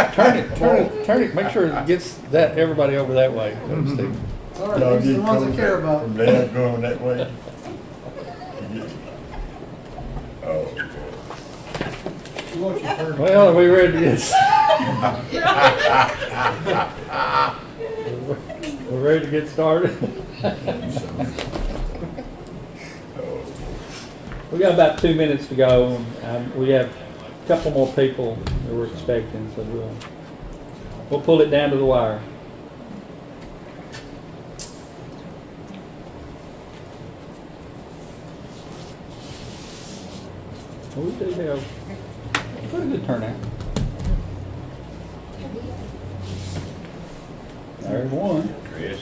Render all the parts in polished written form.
Turn it, make sure it gets that, everybody over that way, so to speak. All right, these are the ones I care about. From there going that way. Oh, You want your turn. Well, are we ready to get? We're ready to get started? We got about 2 minutes to go. We have a couple more people that we're expecting, so we'll pull it down to the wire. Well, we do have pretty good turnout. There's one. Chris.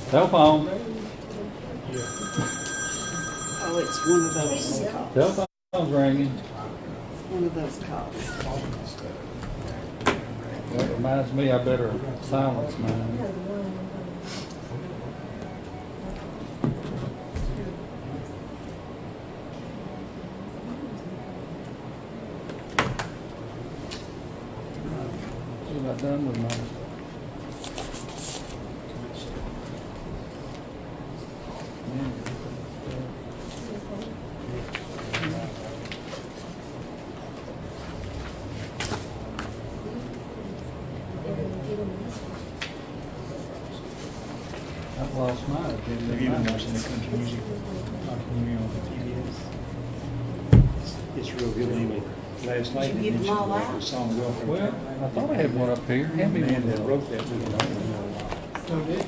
Cell phone. Oh, it's one of those calls. Cell phone's ringing. One of those calls. That reminds me, I better silence mine. What have I done with mine? I've lost my agenda. Have you been watching the country music documentary on PBS? It's real good. Anyway, last night Did you they give them all mentioned out? the song "Welcome." Well, I thought I had one up here. Hand me The man one. that wrote that movie. No, Dick?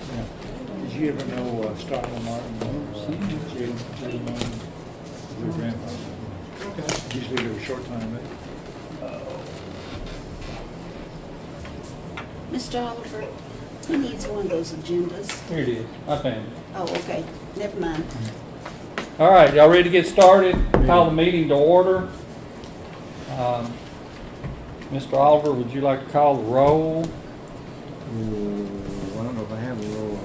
Did you ever know Stockton Martin? Jalen Martin, their grandfather. Okay. Usually they were a short time, but Mr. Oliver, he needs one of those agendas. Here it is. I found it. Oh, okay, never mind. All right, y'all ready to get started? Call the meeting to order. Mr. Oliver, would you like to call the roll? I don't know if I have a role.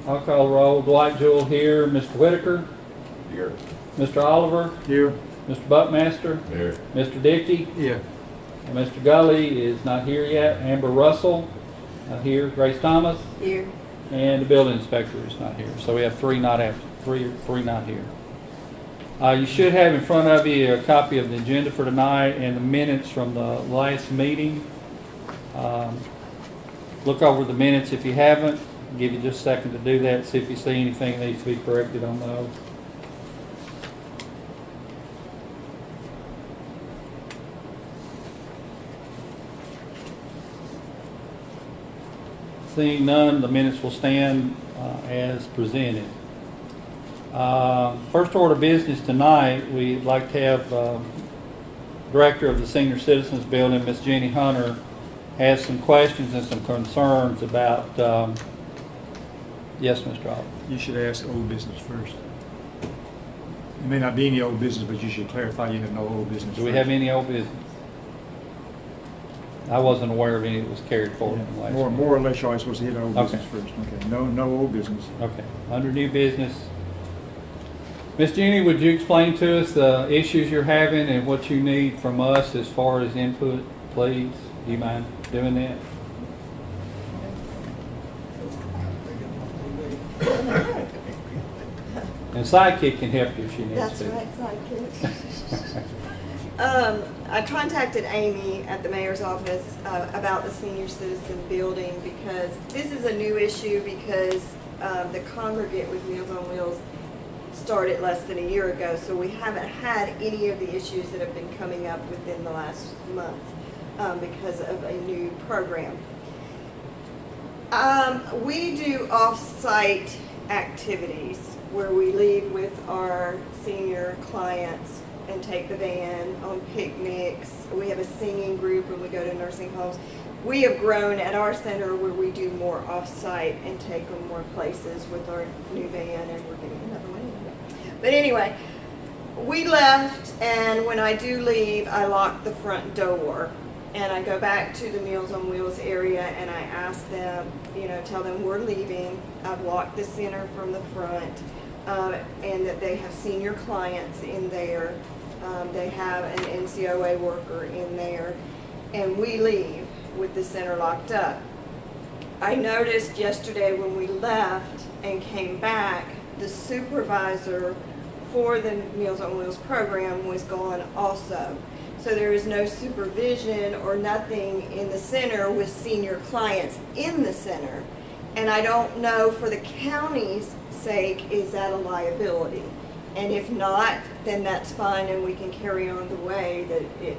I'll call the roll. Dwight Jewell here. Mr. Whitaker. Here. Mr. Oliver. Here. Mr. Buckmaster. Here. Mr. Dickey. Yeah. And Mr. Gully is not here yet. Amber Russell not here. Grace Thomas. Here, And the building inspector is not here. So we have three not here. You should have in front of you a copy of the agenda for tonight and the minutes from the last meeting. Look over the minutes if you haven't. I'll give you just a second to do that, see if you see anything that needs to be corrected on those. Seeing none, the minutes will stand as presented. First order of business tonight, we'd like to have Director of the Senior Citizens Building, Ms. Jenny Hunter, has some questions and some concerns about, yes, Mr. Oliver. You should ask old business first. There may not be any old business, but you should clarify you have no old business. Do we have any old business? I wasn't aware of any that was carried forward from last More meeting. or less, you're always supposed to hit old Okay. business first. Okay. No old business. Okay, under new business. Ms. Jenny, would you explain to us the issues you're having and what you need from us as far as input, please? Do you mind doing that? And Sidekick can help you if she needs That's to. right, sidekick. I contacted Amy at the mayor's office about the senior citizen building because this is a new issue because the congregate with Meals on Wheels started less than a year ago, so we haven't had any of the issues that have been coming up within the last month because of a new program. We do off-site activities where we leave with our senior clients and take the van on picnics. We have a singing group when we go to nursing homes. We have grown at our center where we do more off-site and take them more places with our new van, and we're getting another one. But anyway, we left, and when I do leave, I lock the front door. And I go back to the Meals on Wheels area and I ask them, tell them we're leaving. I've locked the center from the front. and that they have senior clients in there. They have an NCOA worker in there, and we leave with the center locked up. I noticed yesterday when we left and came back, the supervisor for the Meals on Wheels program was gone also. So there is no supervision or nothing in the center with senior clients in the center. And I don't know, for the county's sake, is that a liability? And if not, then that's fine and we can carry on the way that it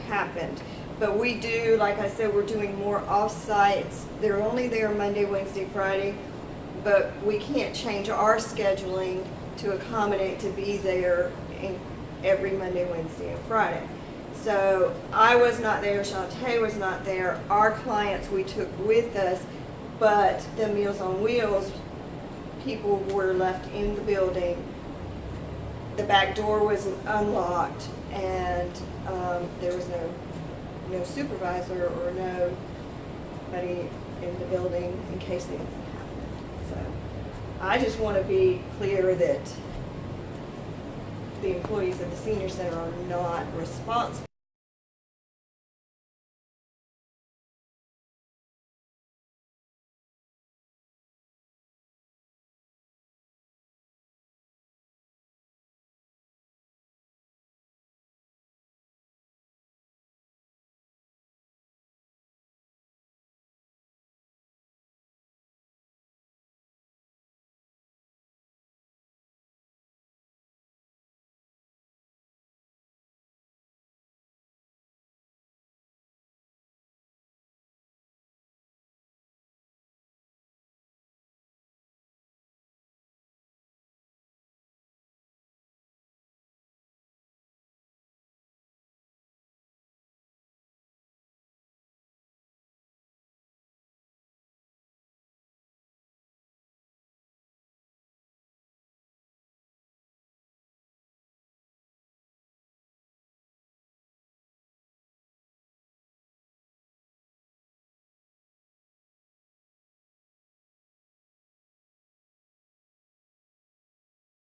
happened. But we do, like I said, we're doing more off-sites. They're only there Monday, Wednesday, Friday, but we can't change our scheduling to accommodate to be there in every Monday, Wednesday, and Friday. So I was not there, Shantae was not there. Our clients we took with us, but the Meals on Wheels people were left in the building. The back door was unlocked, and there was no supervisor or nobody in the building in case anything happened. So I just want to be clear that the employees of the senior center are not responsible.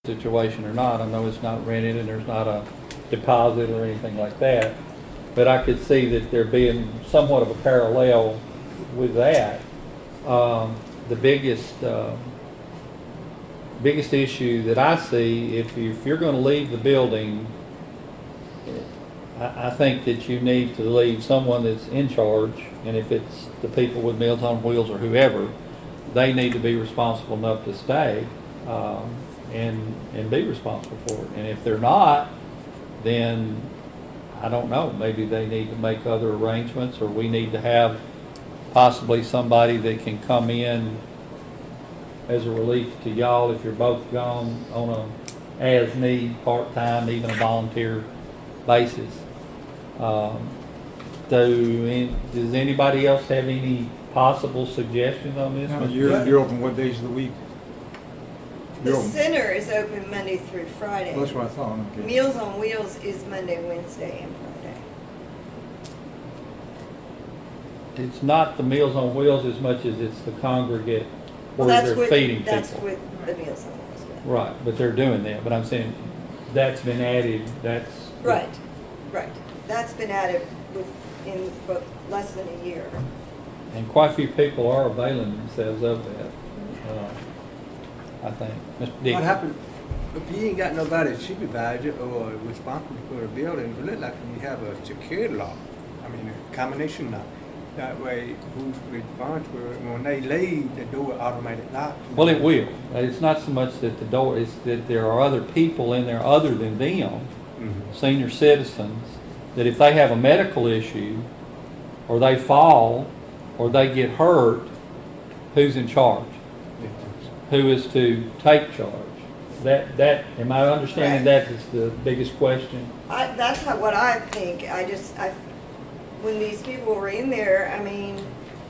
Situation or not, I know it's not rented and there's not a deposit or anything like that, but I could see that there being somewhat of a parallel with that. The biggest issue that I see, if you're going to leave the building, I think that you need to leave someone that's in charge, and if it's the people with Meals on Wheels or whoever, they need to be responsible enough to stay and be responsible for it. And if they're not, then I don't know, maybe they need to make other arrangements, or we need to have possibly somebody that can come in as a relief to y'all if you're both gone on a as-need, part-time, even a volunteer basis. Does anybody else have any possible suggestions on this? Now, Mr. you're open what days of the week? You're The open. center is open Monday through Friday. That's what I thought, okay. Meals on Wheels is Monday, Wednesday, and Friday. It's not the Meals on Wheels as much as it's the congregate Well, where that's they're with, feeding that's people. with the Meals on Wheels. Yeah. Right, but they're doing that, but I'm saying that's been added, that's. Right, right. That's been added in less than a year. And quite a few people are availing themselves of that, I think. Mr. Dick. What happened, if you ain't got nobody supervisor or responsible for the building, it look like you have a security lock. I mean, a combination lock. That way, who's responsible, when they leave, the door automatic locks. Well, it will. It's not so much that the door, it's that there are other people in there other than them, Mhm. senior citizens, that if they have a medical issue, or they fall, or they get hurt, who's in charge? Who is to take charge? That, am I understanding that is the biggest question? That's what I think. When these people were in there, I mean,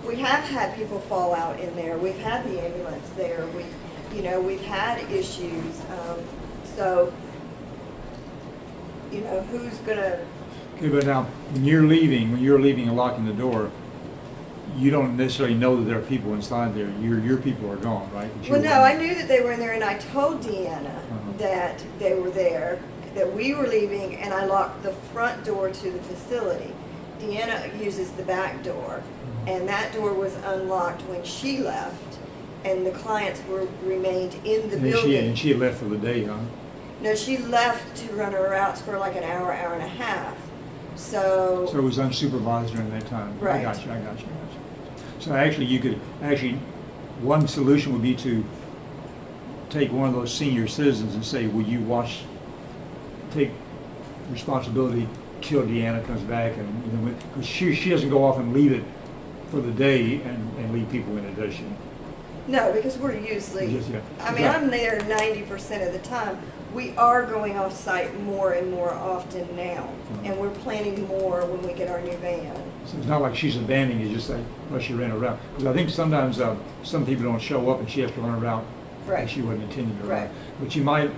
we have had people fall out in there. We've had the ambulance there. We've had issues. So, who's gonna? Okay, but now, when you're leaving and locking the door, you don't necessarily know that there are people inside there. Your people are gone, right? But you Well, no, wouldn't- I knew that they were in there, and I told Deanna that they were there, that we were leaving, and I locked the front door to the facility. Deanna uses the back door, and that door was unlocked when she left, and the clients remained in the And building. she had left for the day, huh? No, she left to run her routes for like an hour, hour and a half. So it was unsupervised during that time. Right. I got you. So actually, one solution would be to take one of those senior citizens and say, will you take responsibility till Deanna comes back, and, because she doesn't go off and leave it for the day and leave people in it, does she? No, because we're usually, Yes, yeah. I mean, I'm there 90% of the time. We are going off-site more and more often now, and we're planning more when we get our new van. So it's not like she's abandoning it, just like, well, she ran a route. Because I think sometimes some people don't show up and she has to run a route that Right. she wasn't intending to run. Right. But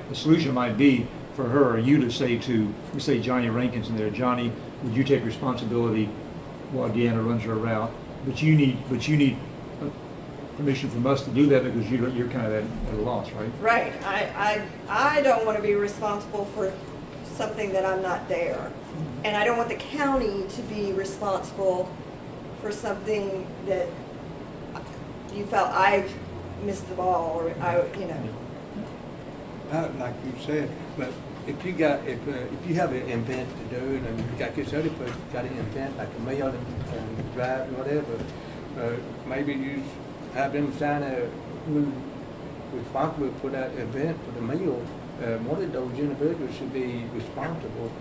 the solution might be for her or you to say we say Johnny Rankin's in there, Johnny, would you take responsibility while Deanna runs her route? But you need permission from us to do that because you're kind of at a loss, right? Right. I don't want to be responsible for something that I'm not there. And I don't want the county to be responsible for something that you felt I missed the ball or Like you said, but if you have an event to do, and you got this other person got an event like a mail and drive, whatever, maybe you have them sign who's responsible for that event for the meal. One of those individuals should be responsible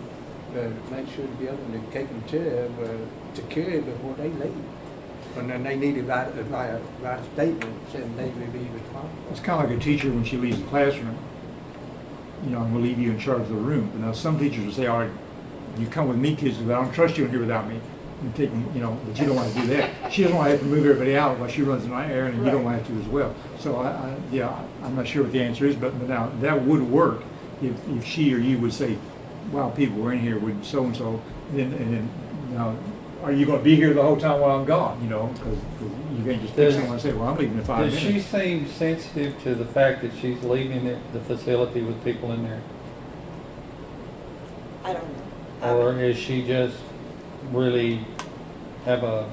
to make sure to be able to take them to secure before they leave. And then they need to write a statement saying they will be responsible. It's kind of like a teacher when she leaves the classroom. I'm going to leave you in charge of the room. But now some teachers will say, all right, you come with me, kids, but I don't trust you in here without me. And take me, but you don't want to do that. She doesn't want to have to move everybody out while she runs an errand, and you don't want to have to as well. So I'm not sure what the answer is, but now that would work if she or you would say, wow, people were in here with so-and-so, and then now, are you going to be here the whole time while I'm gone? Because you can't just pick someone and say, well, I'm leaving in 5 Does minutes. she seem sensitive to the fact that she's leaving the facility with people in there? I don't know. Or is she just really have a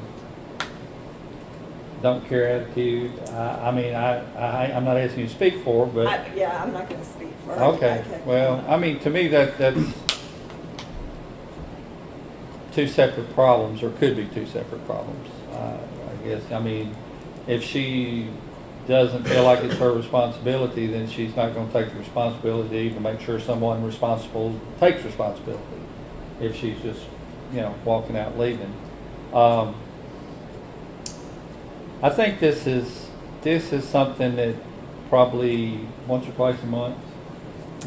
don't care attitude? I'm not asking you to speak for her, but, I'm not going to speak for her. okay. Well, to me, that's two separate problems, or could be two separate problems, I guess. If she doesn't feel like it's her responsibility, then she's not going to take the responsibility to make sure someone responsible takes responsibility. If she's just, walking out leaving. I think this is something that probably once or twice a month,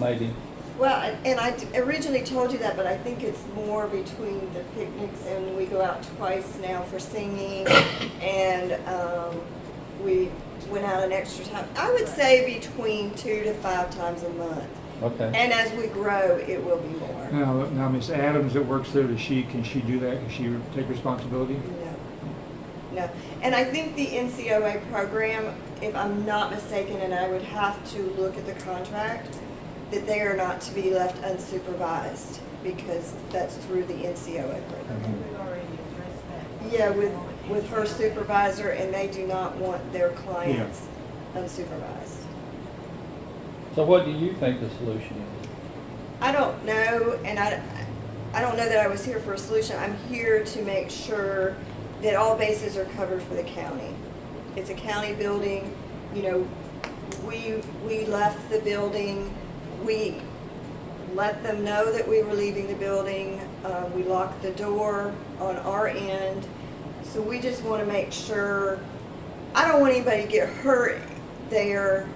maybe. Well, and I originally told you that, but I think it's more between the picnics, and we go out twice now for singing, and we went out an extra time. I would say between 2 to 5 times a month. Okay. And as we grow, it will be more. Now, Miss Adams that works there, can she do that? Can she take responsibility? No. And I think the NCOA program, if I'm not mistaken, and I would have to look at the contract, that they are not to be left unsupervised because that's through the NCOA program. We've already addressed that. Yeah, with her supervisor, and they do not want their clients unsupervised. So what do you think the solution is? I don't know, and I don't know that I was here for a solution. I'm here to make sure that all bases are covered for the county. It's a county building. We left the building. We let them know that we were leaving the building. We locked the door on our end. So we just want to make sure, I don't want anybody to get hurt there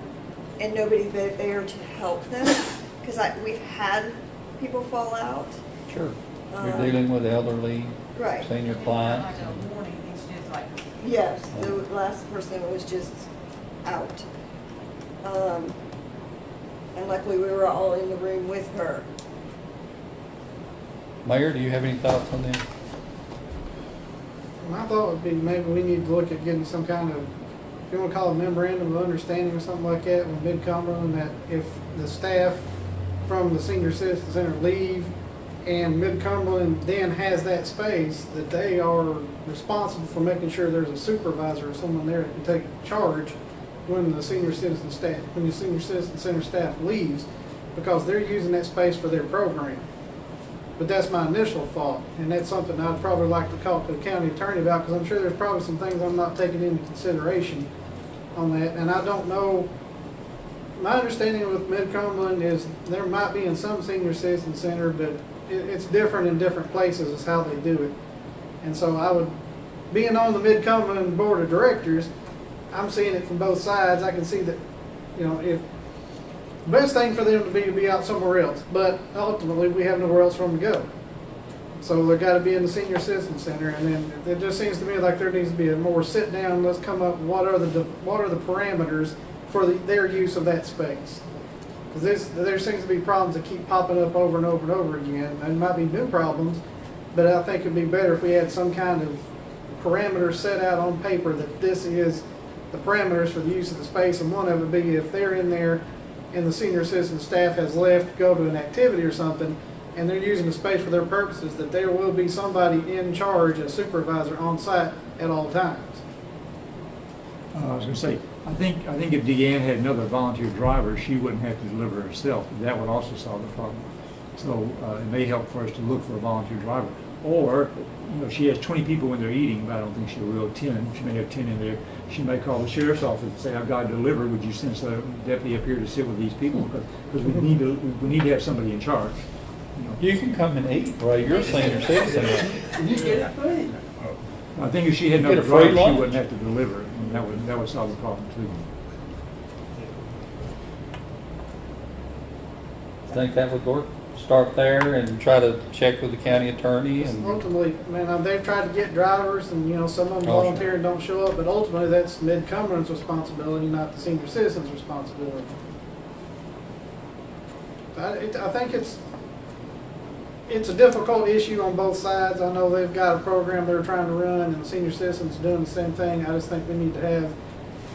and nobody there to help them, because we've had people fall out. Sure. You're dealing with elderly, Right. senior It's not clients. like a warning, it's just like. Yes, the last person was just out. And luckily we were all in the room with her. Mayor, do you have any thoughts on this? My thought would be maybe we need to look at getting some kind of, if you want to call it a memorandum of understanding or something like that with Mid-Cumberland, that if the staff from the senior citizen center leave and Mid-Cumberland then has that space, that they are responsible for making sure there's a supervisor or someone there that can take charge when the senior citizen center staff leaves, because they're using that space for their program. But that's my initial thought, and that's something I'd probably like to talk to the county attorney about, because I'm sure there's probably some things I'm not taking into consideration on that. And I don't know, my understanding with Mid-Cumberland is there might be in some senior citizen center, but it's different in different places is how they do it. And so I would, being on the Mid-Cumberland Board of Directors, I'm seeing it from both sides. I can see that, you know, if the best thing for them to be out somewhere else, but ultimately we have nowhere else for them to go. So they've got to be in the senior citizen center, and then it just seems to me like there needs to be a more sit down. Let's come up. What are the parameters for their use of that space? Because there seems to be problems that keep popping up over and over and over again. And it might be new problems, but I think it'd be better if we had some kind of parameters set out on paper that this is the parameters for the use of the space. And one of it would be if they're in there and the senior citizen staff has left to go to an activity or something, and they're using the space for their purposes, that there will be somebody in charge, a supervisor on site at all times. I was going to say, I think if Deanne had another volunteer driver, she wouldn't have to deliver herself. That would also solve the problem. So it may help for us to look for a volunteer driver. Or, you know, she has 20 people when they're eating, but I don't think she will. 10. She may have 10 in there. She may call the sheriff's office and say, "I've got to deliver. Would you send a deputy up here to sit with these people?" Because we need to have somebody in charge. You know. You can come and eat, Ray, you're a senior citizen. You get it free. I think if she had Get another a free driver, she lunch. wouldn't have to deliver, and that would solve the problem too. Think that would work? Start there and try to check with the county attorney and, Ultimately, man, they've tried to get drivers, and you know, some of them Oh, sure. volunteer and don't show up, but ultimately that's Mid-Cumberland's responsibility, not the senior citizen's responsibility. I think it's a difficult issue on both sides. I know they've got a program they're trying to run, and the senior citizens doing the same thing. I just think we need to have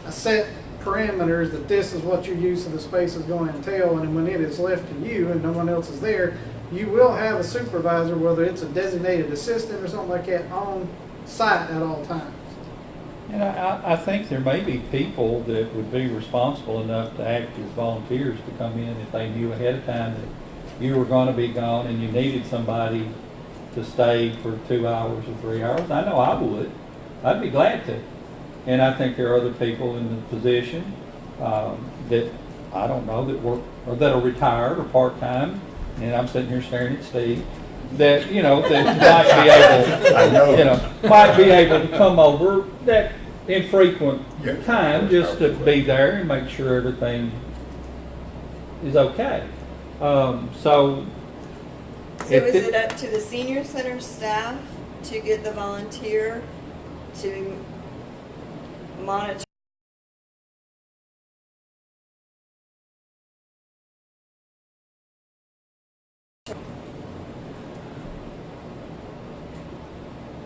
a set parameters that this is what your use of the space is going to entail, and when it is left to you and no one else is there, you will have a supervisor, whether it's a designated assistant or something like that, on site at all times. and I think there may be people that would be responsible enough to act as volunteers to come in if they knew ahead of time that you were going to be gone and you needed somebody to stay for 2 hours or 3 hours. I know I would. I'd be glad to. And I think there are other people in the position that, I don't know, that work, or that are retired or part-time, and I'm sitting here staring at Steve, that, you know, that might be able, I know. you know, might be able to come over that infrequent Yeah. time just to be there and make sure everything is okay. So. So is it- it up to the senior center staff to get the volunteer to monitor?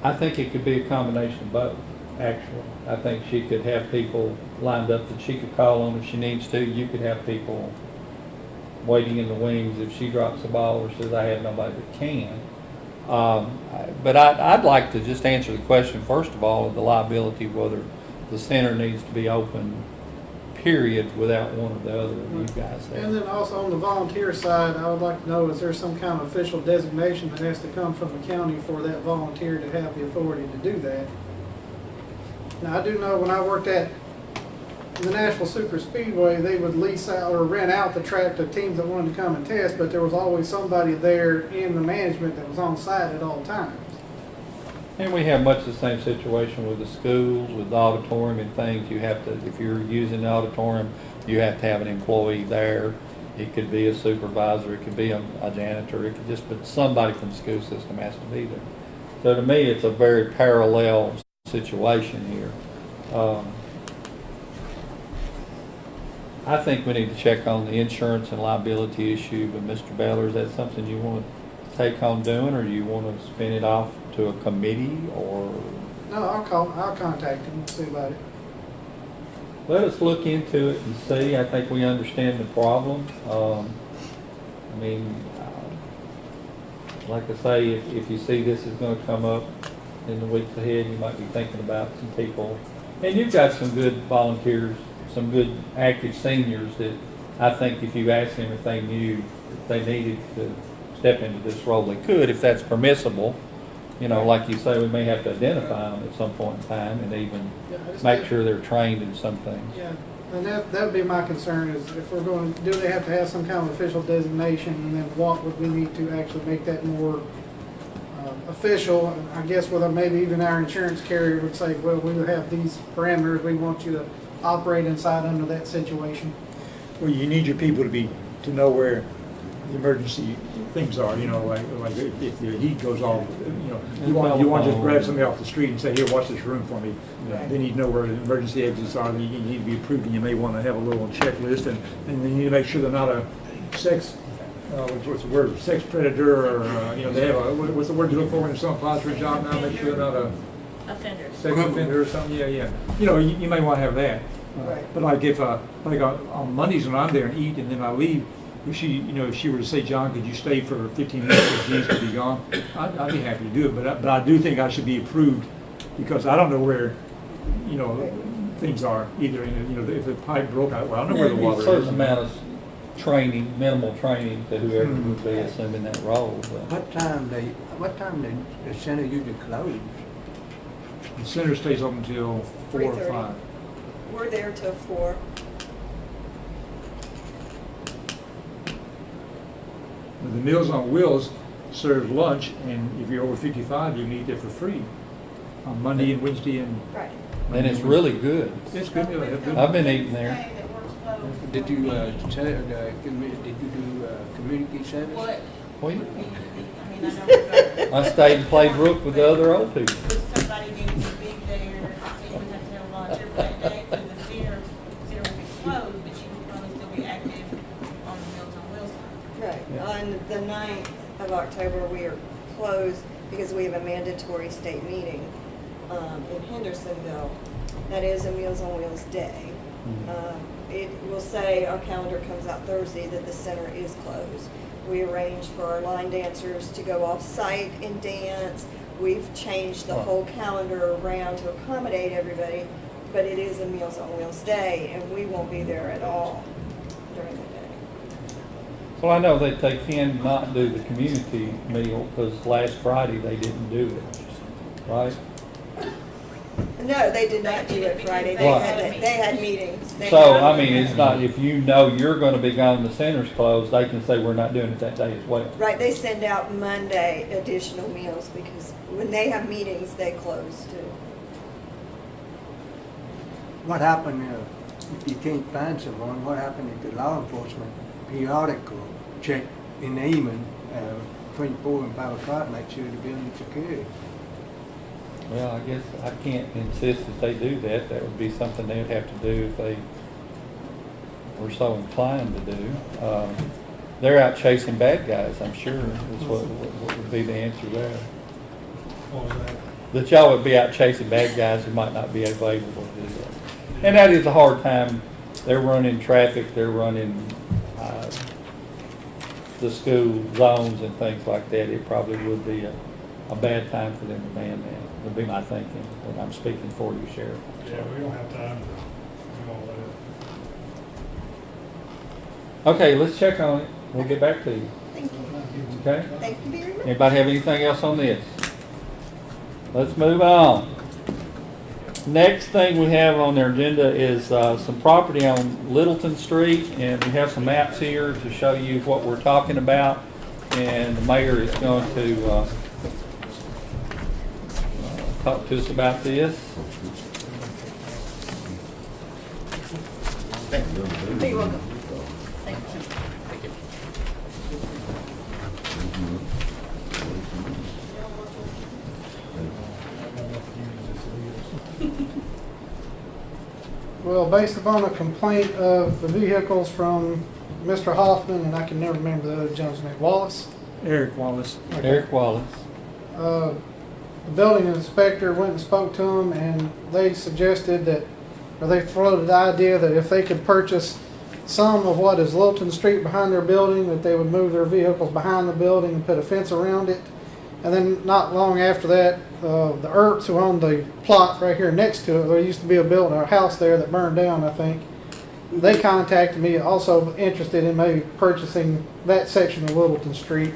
I think it could be a combination of both, actually. I think she could have people lined up that she could call on if she needs to. You could have people waiting in the wings if she drops the ball or says, I have nobody that can. But I'd like to just answer the question, first of all, of the liability, whether the center needs to be open, period, without one or the other of you guys there. And then also on the volunteer side, I would like to know, is there some kind of official designation that has to come from the county for that volunteer to have the authority to do that? Now, I do know when I worked at the Nashville Super Speedway, they would lease out or rent out the track to teams that wanted to come and test, but there was always somebody there in the management that was on site at all times. And we have much the same situation with the schools, with the auditorium and things. You have to, if you're using the auditorium, you have to have an employee there. It could be a supervisor, it could be a janitor, it could just, but somebody from the school system has to be there. So to me, it's a very parallel situation here. I think we need to check on the insurance and liability issue, but Mr. Baylor, is that something you want to take on doing, or do you want to spin it off to a committee, or? No, I'll contact him, and see about it. Let us look into it and see. I think we understand the problem. I mean, like I say, if you see this is gonna come up in the weeks ahead, you might be thinking about some people. And you've got some good volunteers, some good active seniors that I think if you asked them if they knew if they needed to step into this role, they could, if that's permissible. You know, like you say, we may have to identify them at some point in time and even Yeah, I just make think- sure they're trained in some things. Yeah, and that would be my concern, is if we're going, do they have to have some kind of official designation, and then what would we need to actually make that more official? I guess whether maybe even our insurance carrier would say, well, we would have these parameters, we want you to operate inside under that situation. Well, you need your people to know where the emergency things are, you know, like if the heat goes off, you know, you want to just grab somebody off the street and say, here, watch this room for me. They need to know where the emergency exits are, you need to be approved, and you may want to have a little checklist, and you need to make sure they're not a sex, what's the word, sex predator, or, you know, they have a, what's the word you look for when someone applies for a job now, make sure they're not a Offenders. sex offender or something, yeah. You know, you may want to have that. Right. But like if, like on Mondays when I'm there and eat and then I leave, if she, you know, if she were to say, John, could you stay for 15 minutes if Jean's to be gone, I'd be happy to do it. But I do think I should be approved because I don't know where, you know, things are either. You know, if the pipe broke, I don't know where the water is. Certain amount of training, minimal training to whoever would be assuming that role. But What time the center usually close? The center stays open until 4 or 3:30. 5. We're there till 4. The Meals on Wheels serve lunch, and if you're over 55, you can eat there for free on Monday and Wednesday and. Friday. and it's really good. It's good. Yeah, they have good. I've been eating there. Day that works closed. Did you do community service? What? Well, I mean, I know we're I stayed and played rook with the other old people. if somebody needs to be there, and we have to have lunch every day, and the center will be closed, but you can probably still be active on the Meals on Wheels side. Right. Yeah. On the 9th of October, we are closed because we have a mandatory state meeting in Hendersonville. That is a Meals on Wheels day. It will say, our calendar comes out Thursday, that the center is closed. We arranged for our line dancers to go off-site and dance. We've changed the whole calendar around to accommodate everybody, but it is a Meals on Wheels day, and we won't be there at all during the day. Well, I know that they can not do the community meal because last Friday they didn't do it, right? No, they did not do it Friday. They Why? had meetings. They So, had- I mean, it's not, if you know you're gonna be gone, the center's closed, they can say, we're not doing it that day as well. Right, they send out Monday additional meals because when they have meetings, they close too. What happened if you can't find someone? What happened if the law enforcement periodical check in the evening between 4 and 5 o'clock, make sure the building's secure? Well, I guess I can't insist that they do that. That would be something they'd have to do if they were so inclined to do. They're out chasing bad guys, I'm sure, is what would be the answer there. That y'all would be out chasing bad guys who might not be available to do that. And that is a hard time. They're running traffic, they're running the school zones and things like that. It probably would be a bad time for them to man that. Would be my thinking, and I'm speaking for you, Sheriff. Yeah, we don't have time to do all that. Okay, let's check on it. We'll get back to you. Thank you. Okay? Thank you very much. Anybody have anything else on this? Let's move on. Next thing we have on their agenda is some property on Littleton Street, and we have some maps here to show you what we're talking about. And the mayor is going to talk to us about this. You're welcome. Well, based upon a complaint of the vehicles from Mr. Hoffman, and I can never remember the other gentleman's name, Wallace. Eric Wallace. Eric Wallace. the building inspector went and spoke to them, and they suggested that, or they floated the idea that if they could purchase some of what is Littleton Street behind their building, that they would move their vehicles behind the building and put a fence around it. And then not long after that, the Earps who owned the plot right here next to it, there used to be a house there that burned down, I think. They contacted me, also interested in maybe purchasing that section of Littleton Street.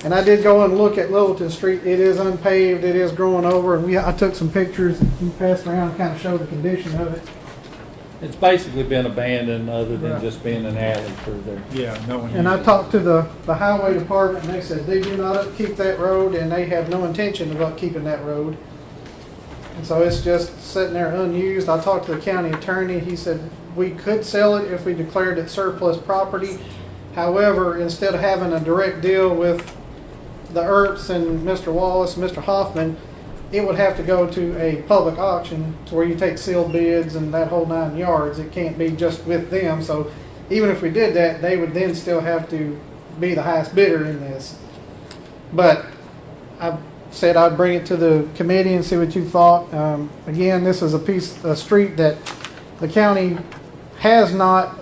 And I did go and look at Littleton Street. It is unpaved, it is growing over, and I took some pictures and passed around and kind of show the condition of it. It's basically been abandoned other than just being an alley through there. Yeah, no one. And I uses it. talked to the highway department, and they said they do not upkeep that road, and they have no intention of upkeeping that road. And so it's just sitting there unused. I talked to the county attorney. He said we could sell it if we declared it surplus property. However, instead of having a direct deal with the Earps and Mr. Wallace and Mr. Hoffman, it would have to go to a public auction to where you take sealed bids and that whole 9 yards. It can't be just with them. So even if we did that, they would then still have to be the highest bidder in this. But I said I'd bring it to the committee and see what you thought. Again, this is a street that the county has not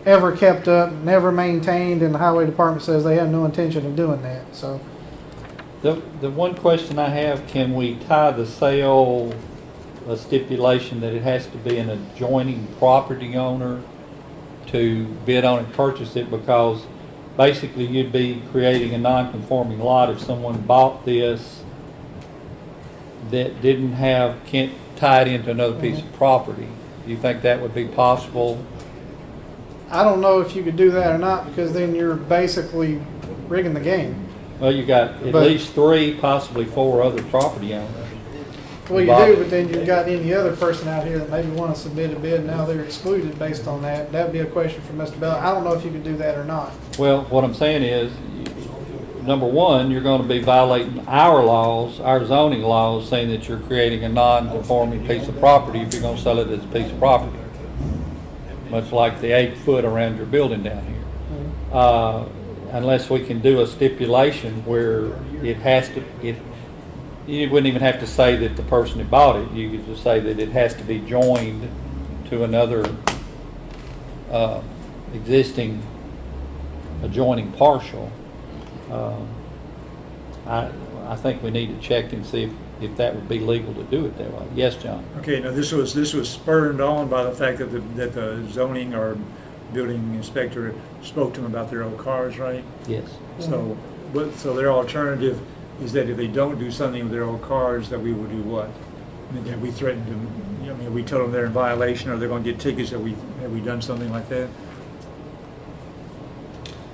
ever kept up, never maintained, and the highway department says they have no intention of doing that. So. The one question I have, can we tie the sale a stipulation that it has to be an adjoining property owner to bid on and purchase it? Because basically you'd be creating a non-conforming lot if someone bought this that can't tie it into another piece of property. Do you think that would be possible? I don't know if you could do that or not, because then you're basically rigging the game. Well, you got at least 3, possibly 4 other property owners. Well, you do, but then you've got any other person out here that maybe want to submit a bid, and now they're excluded based on that. That'd be a question for Mr. Bell. I don't know if you could do that or not. Well, what I'm saying is, number one, you're going to be violating our laws, our zoning laws, saying that you're creating a non-conforming piece of property if you're going to sell it as a piece of property. Much like the 8 foot around your building down here. Unless we can do a stipulation where it has to, you wouldn't even have to say that the person who bought it, you could just say that it has to be joined to another existing adjoining parcel. I think we need to check and see if that would be legal to do it that way. Yes, John? Okay, now this was spurred on by the fact that the zoning or building inspector spoke to them about their old cars, right? Yes. So, so their alternative is that if they don't do something with their old cars, that we will do what? I mean, have we threatened them, we told them they're in violation, or they're going to get tickets, have we done something like that?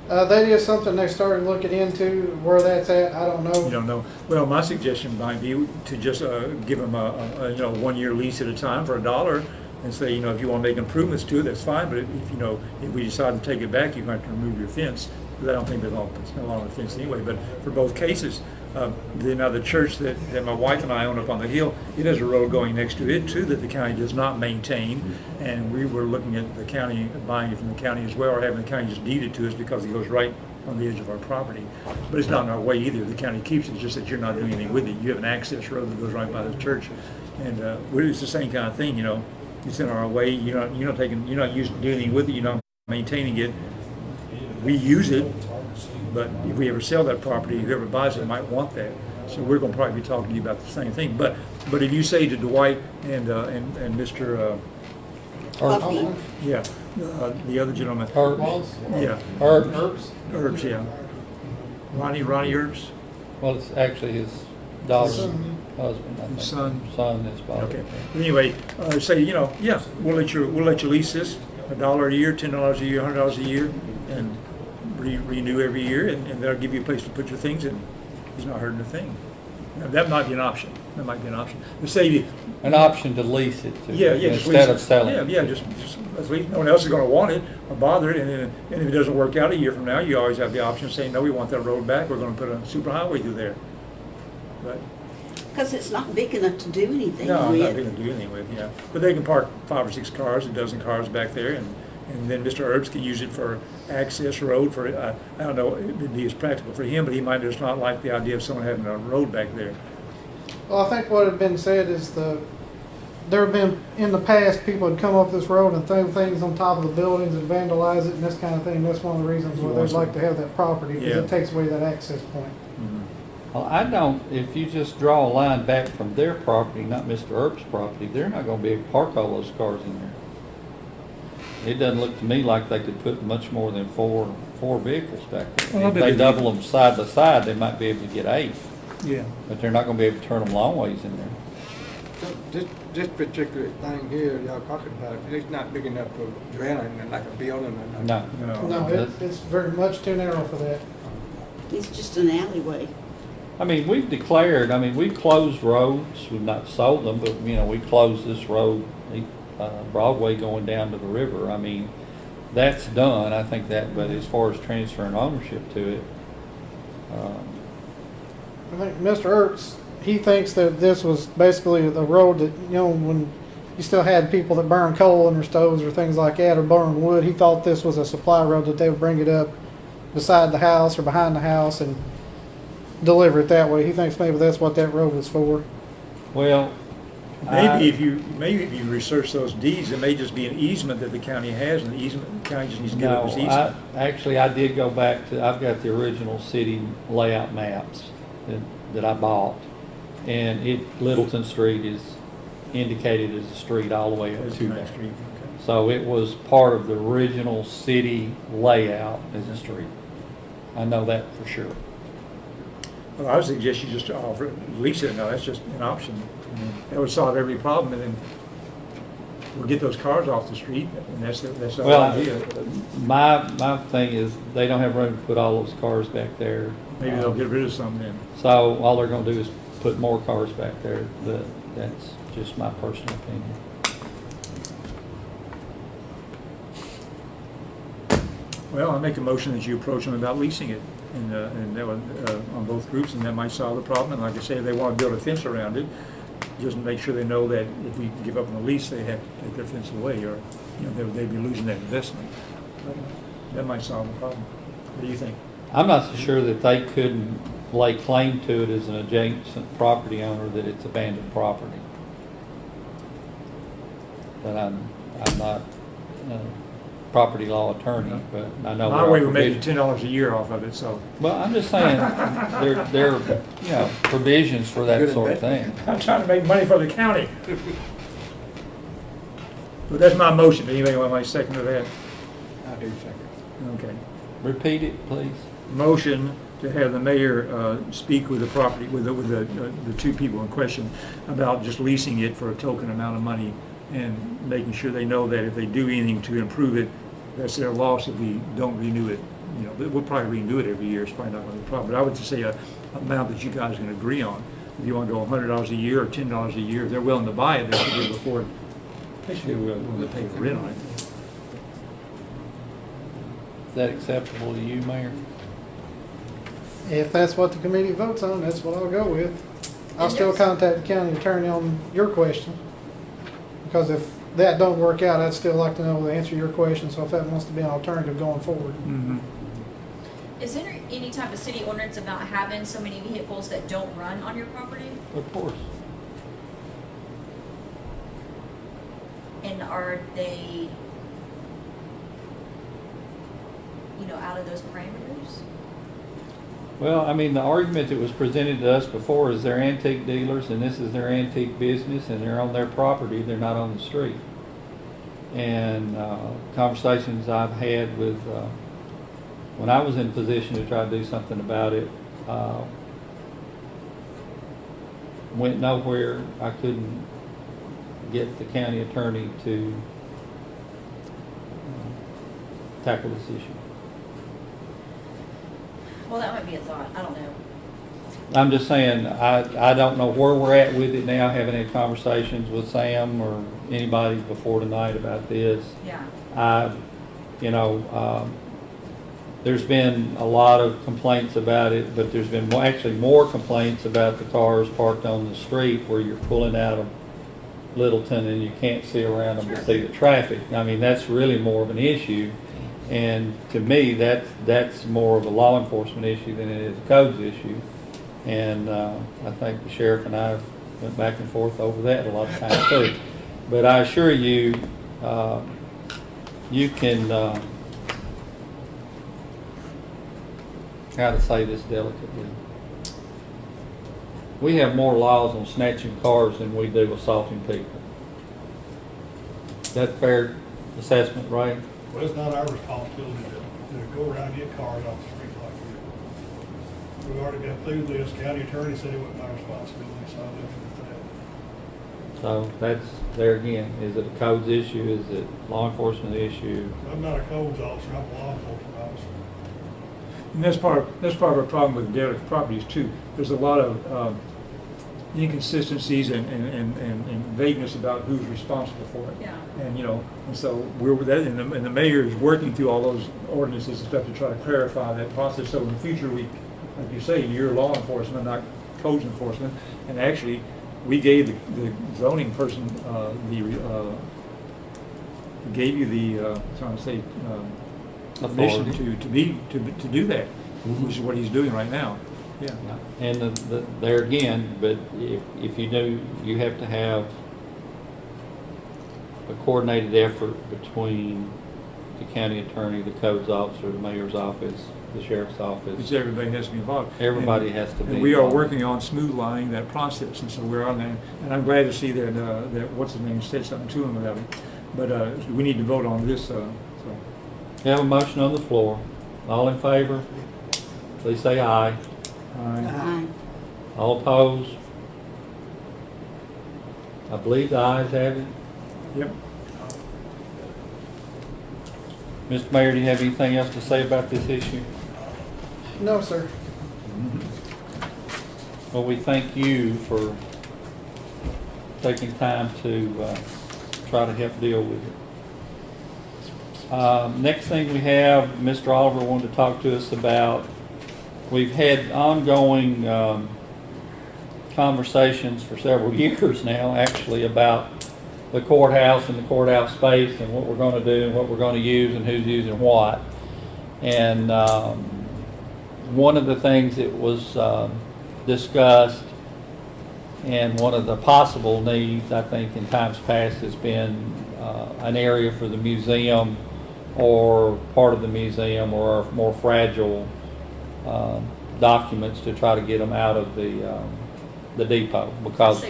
That is something they started looking into. Where that's at, I don't know. You don't know. Well, my suggestion might be to just give them a 1-year lease at a time for $1 and say, if you want to make improvements to it, that's fine. But if we decide to take it back, you're going to have to remove your fence. Because I don't think they're going to spend a lot on the fence anyway. But for both cases, the church that my wife and I own up on the hill, it has a road going next to it too that the county does not maintain. And we were looking at the county, buying it from the county as well, or having the county just deed it to us because it goes right on the edge of our property. But it's not in our way either. The county keeps it. It's just that you're not doing anything with it. You have an access road that goes right by the church. And it's the same kind of thing, It's in our way. You're not doing anything with it. You're not maintaining it. We use it, but if we ever sell that property, whoever buys it might want that. So we're going to probably be talking to you about the same thing. But if you say to Dwight and Mr. Huffy. Yeah, the other gentleman. Herbs. Yeah, Herbs. Herbs. Yeah, Ronnie Herbs. Well, it's actually his daughter's Son. husband, I think. Son. That's bought it. Okay. Anyway, say we'll let you lease this $1 a year, $10 a year, $100 a year, and renew every year, and they'll give you a place to put your things in. He's not hurting a thing. Now, that might be an option. To save you. An option to lease it to. Yeah, just Instead lease of selling it. Yeah, just let's lease. No one else is going to want it or bother it, and if it doesn't work out a year from now, you always have the option of saying, no, we want that road back. We're going to put a superhighway through there. But Because it's not big enough to do anything no, I'm not with. going to do anything with. Yeah, but they can park 5 or 6 cars, a dozen cars back there, and then Mr. Herbs can use it for access road for. I don't know, it would be as practical for him, but he might just not like the idea of someone having a road back there. Well, I think what had been said is there have been, in the past, people had come up this road and throw things on top of the buildings and vandalize it and this kind of thing. That's one of the reasons why they'd like to have that property, because Yeah. it takes away that access point. Well, I don't, if you just draw a line back from their property, not Mr. Earp's property, they're not gonna be able to park all those cars in there. It doesn't look to me like they could put much more than four vehicles back there. Well, If but they they- double them side by side, they might be able to get 8, Yeah. but they're not gonna be able to turn them long ways in there. This particular thing here, y'all talking about, it's not big enough for dwelling and like a building or nothing. No. No, it's very much too narrow for that. It's just an alleyway. I mean, we've declared, we've closed roads, we've not sold them, but, we closed this road, Broadway going down to the river. I mean, that's done, I think that, but as far as transferring ownership to it, I think Mr. Ertz, he thinks that this was basically the road that, when you still had people that burn coal in their stoves or things like that, or burn wood, he thought this was a supply road that they would bring it up beside the house or behind the house and deliver it that way. He thinks maybe that's what that road was for. well. Maybe if you research those deeds, it may just be an easement that the county has, and the easement, the county just needs to give up No, its easement. I did go back to, I've got the original city layout maps that I bought. And Littleton Street is indicated as a street all the way up That's to Main that. Street, So it was part of the original city layout as a street. I know that for sure. okay. Well, I would suggest you just offer, lease it, no, that's just an option. That would solve every problem, and then we'll get those cars off the street, and that's the whole idea. My thing is, they don't have room to put all those cars back there. Maybe they'll get rid of some then. So all they're gonna do is put more cars back there, but that's just my personal opinion. Well, I make a motion that you approach them about leasing it, and that would, on both groups, and that might solve the problem. And like I say, if they want to build a fence around it, just make sure they know that if we give up on the lease, they have to take their fence away, or, they'd be losing that investment. That might solve the problem. What do you think? I'm not so sure that they couldn't lay claim to it as an adjacent property owner, that it's abandoned property. But I'm not a property law attorney, but I know. My there are way, we're making provisions. $10 a year off of it, so. Well, I'm just saying, there are, provisions for that Good sort of thing. I'm trying to make money for the county. But that's my motion. Anybody want my second to that? I do second. Okay. Repeat it, please. Motion to have the mayor speak with the property, with the two people in question about just leasing it for a token amount of money, and making sure they know that if they do anything to improve it, that's their loss if we don't renew it. But we'll probably renew it every year. It's probably not going to be a problem. But I would just say a amount that you guys can agree on. If you want to go $100 a year or $10 a year, if they're willing to buy it, they should be able to afford. They should be willing to pay the rent on it. Is that acceptable to you, Mayor? If that's what the committee votes on, that's what I'll go with. I'll And still there's- contact the county attorney on your question. Because if that don't work out, I'd still like to know the answer to your question, so if that wants to be an alternative going forward. Mm-hmm. Is there any type of city ordinance about having so many vehicles that don't run on your property? Of course. And are they, out of those parameters? Well, the argument that was presented to us before is they're antique dealers, and this is their antique business, and they're on their property, they're not on the street. And conversations I've had with, when I was in position to try to do something about it, went nowhere. I couldn't get the county attorney to tackle this issue. Well, that might be a thought. I don't know. I'm just saying, I don't know where we're at with it now. I haven't had conversations with Sam or anybody before tonight about this. Yeah. There's been a lot of complaints about it, but there's been actually more complaints about the cars parked on the street where you're pulling out of Littleton and you can't see around them to see the traffic. That's really more of an issue. And to me, that's more of a law enforcement issue than it is a codes issue. And I think the sheriff and I have went back and forth over that a lot of times too. But I assure you, you can, how to say this delicately. We have more laws on snatching cars than we do assaulting people. Is that fair assessment, Ray? Well, it's not our responsibility to go around and get cars off the street like that. We've already got through this. County attorney said it wasn't our responsibility, so I'm looking at that. So that's, there again, is it a codes issue, is it law enforcement issue? I'm not a codes officer, I'm a law enforcement officer. And that's part of our problem with derelict properties too. There's a lot of inconsistencies and vagueness about who's responsible for it. Yeah. And and so we're with that, and the mayor is working through all those ordinances and stuff to try to clarify that process. So in the future, we, like you say, you're law enforcement, not codes enforcement. And actually, we gave the zoning person gave you the trying to say permission to do that, which is what he's doing right now. Yeah. And there again, but if you do, you have to have a coordinated effort between the county attorney, the codes officer, the mayor's office, the sheriff's office. Because everybody has to be involved. Everybody has to be And we are involved. working on smooth lining that process, and so we're on that. And I'm glad to see that that what's his name said something to him about it. But we need to vote on this. So. We have a motion on the floor. All in favor, please say aye. Aye. All opposed? I believe the ayes have it. Yep. Mr. Mayor, do you have anything else to say about this issue? No, sir. Well, we thank you for taking time to try to help deal with it. Next thing we have, Mr. Oliver wanted to talk to us about, we've had ongoing conversations for several years now, actually, about the courthouse and the courthouse space and what we're going to do and what we're going to use and who's using what. And one of the things that was discussed and one of the possible needs, I think, in times past has been an area for the museum or part of the museum or more fragile documents to try to get them out of the depot, because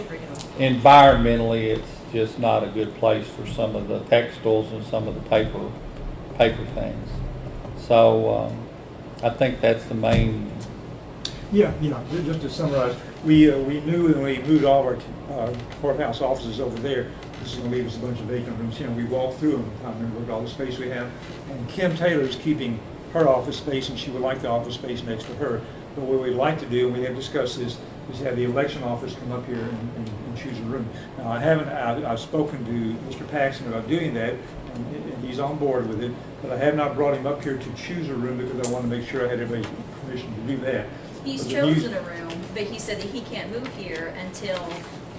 environmentally it's just not a good place for some of the textiles and some of the paper things. So I think that's the main. Yeah. Just to summarize, we knew when we moved all of our courthouse offices over there, this is going to leave us a bunch of vacant rooms. We walked through them. I remember all the space we have. And Kim Taylor's keeping her office space, and she would like the office space next to her. But what we'd like to do, and we have discussed this, is have the election office come up here and choose a room. Now, I've spoken to Mr. Paxton about doing that, and he's on board with it, but I have not brought him up here to choose a room because I want to make sure I had everybody's permission to do that. He's But the chosen a room, but he said that he can't move here until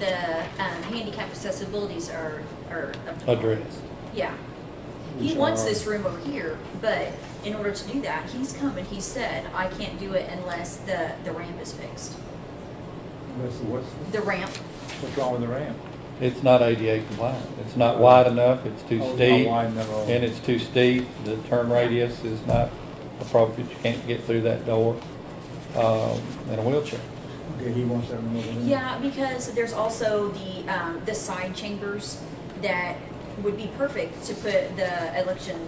the handicap accessibilities are Addressed. Yeah. He wants this room over here, but in order to do that, he's come and he said, I can't do it unless the ramp is fixed. The ramp. What's wrong with the ramp? It's not ADA compliant. It's not wide enough, it's too Oh, it's not steep, wide enough at all. and it's too steep. The turn radius is not appropriate. You can't get through that door in a wheelchair. Okay, he wants that room over there. Yeah, because there's also the side chambers that would be perfect to put the election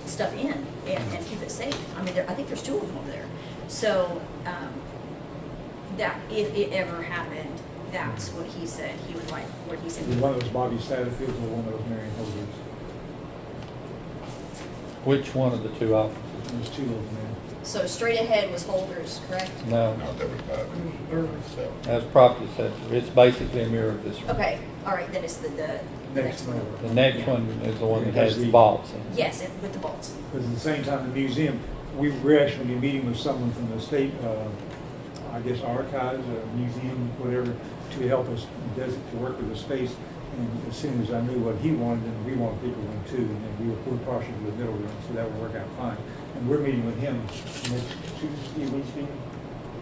stuff in and keep it safe. I mean, I think there's 2 of them over there. So that if it ever happened, that's what he said he would like. What he said. One of those Bobby Satterfields or one of those Marion Holders. Which one of the 2 offices? There's 2 of them there. So straight ahead was Holders, correct? No, No, that was Bobby. that's property assessor. It's basically a mirror of this room. Okay, all right, then it's the next one. The next one is the one that has the the- vaults in it. Yes, with the bolts. Because at the same time, the museum, we're actually be meeting with someone from the state, I guess archives or museum, whatever, to help us to work with the space. And as soon as I knew what he wanted, and we want people room too, and then we were partial to the middle room, so that would work out fine. And we're meeting with him next Tuesday, Wednesday.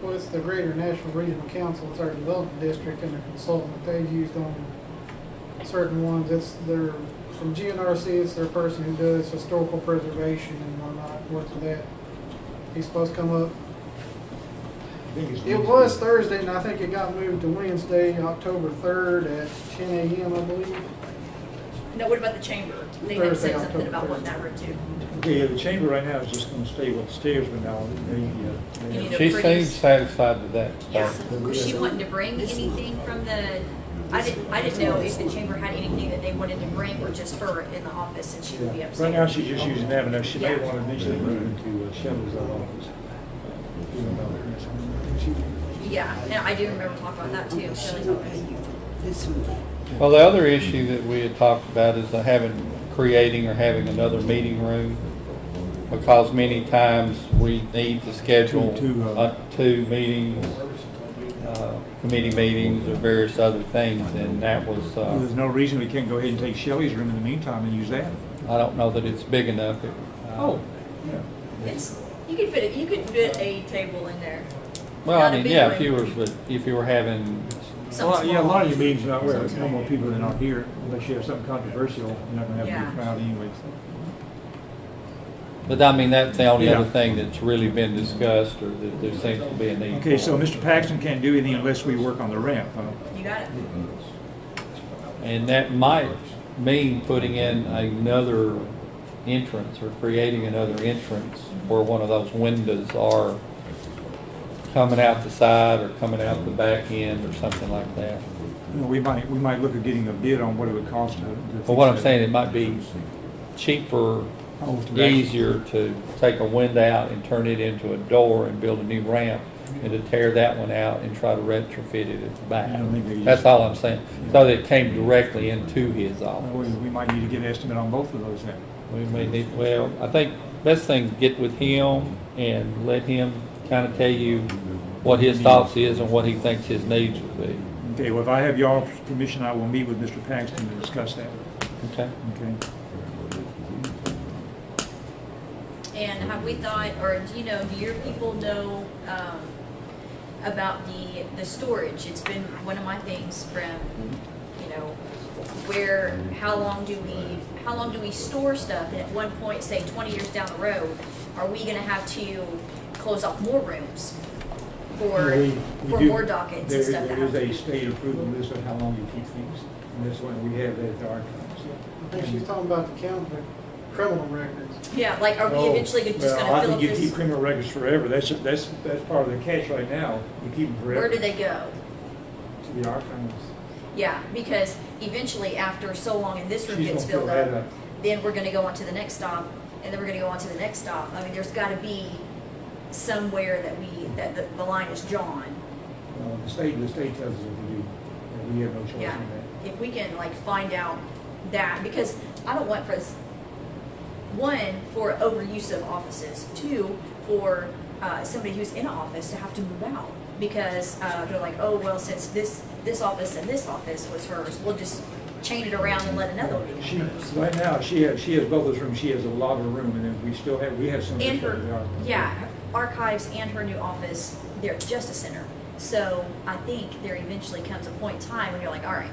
Well, it's the Greater Nashville Regional Council, it's our development district and the consultant that they've used on certain ones. It's their, from GNRC, it's their person who does historical preservation and whatnot, works with that. He's supposed to come up. I think it's It was Thursday, and I think it got moved to Wednesday, October 3rd at 10 a.m., I believe. No, what about the chamber? They had Thursday, said something October about wanting 1st. that room too. Okay, the chamber right now is just gonna stay with the stairs, but now they, You need She a seems pretty- satisfied with that. Yeah, so. was she wanting to bring anything from the, I didn't know if the chamber had anything that they wanted to bring or just her in the office and she would be yeah. upstairs. Right now, she's just using that, but she may Yeah. want to eventually move into Shelley's office. You don't know. Yeah, and I do remember talking about that too, Shelley's office. This one. Well, the other issue that we had talked about is creating or having another meeting room. Because many times we need to schedule two meetings, committee meetings or various other things, and that was, There's no reason we can't go ahead and take Shelley's room in the meantime and use that. I don't know that it's big enough. Oh, yeah. It's, you could fit a table in there. Well, Not I a mean, big yeah, room. if you were having, Something Yeah, a lot of small. your meetings are not where there's no more people than are here, unless you have something controversial, you're not gonna have a Yeah. big crowd anyway. but I mean, that's the only Yeah. other thing that's really been discussed or that there seems to be a need. Okay, for. so Mr. Paxton can't do anything unless we work on the ramp, huh? You got it? And that might mean putting in another entrance or creating another entrance where one of those windows are coming out the side or coming out the back end or something like that. You know, we might look at getting a bid on what it would cost to. But what I'm saying, it might be cheaper, Oh, to back- easier to take a window out and turn it into a door and build a new ramp and to tear that one out and try to retrofit it at the back. I don't think they That's use- all I'm saying. So that it came directly into his office. We might need to get an estimate on both of those then. We may need, well, I think best thing, get with him and let him kind of tell you what his thoughts is and what he thinks his needs would be. Okay, well, if I have y'all's permission, I will meet with Mr. Paxton to discuss that. Okay? Okay. And have we thought, or do your people know, about the storage? It's been one of my things from, how long do we store stuff? And at one point, say 20 years down the road, are we gonna have to close off more rooms for more dockets and stuff? There is a state approval list of how long you keep things, and that's what we have that at the archives. I think she's talking about the criminal records. Yeah, like, are we Oh, eventually just well, gonna I fill up think you keep this? criminal records forever. That's part of the catch right now. You keep them forever. Where do they go? To the archives. Yeah, because eventually, after so long and this room She's gets gonna fill filled that up, up. then we're gonna go on to the next stop, and then we're gonna go on to the next stop. I mean, there's gotta be somewhere that the line is drawn. The state tells us what to do, and we have no choice in Yeah, that. if we can like find out that, because I don't want one, for overuse of offices, two, for somebody who's in an office to have to move out. Because they're like, oh, well, since this office and this office was hers, we'll just chain it around and let another one be hers. Right now, she has both those rooms. She has a locker room, and then we have some. And that her, we are. yeah, her archives and her new office, they're at Justice Center. So I think there eventually comes a point in time when you're like, all right,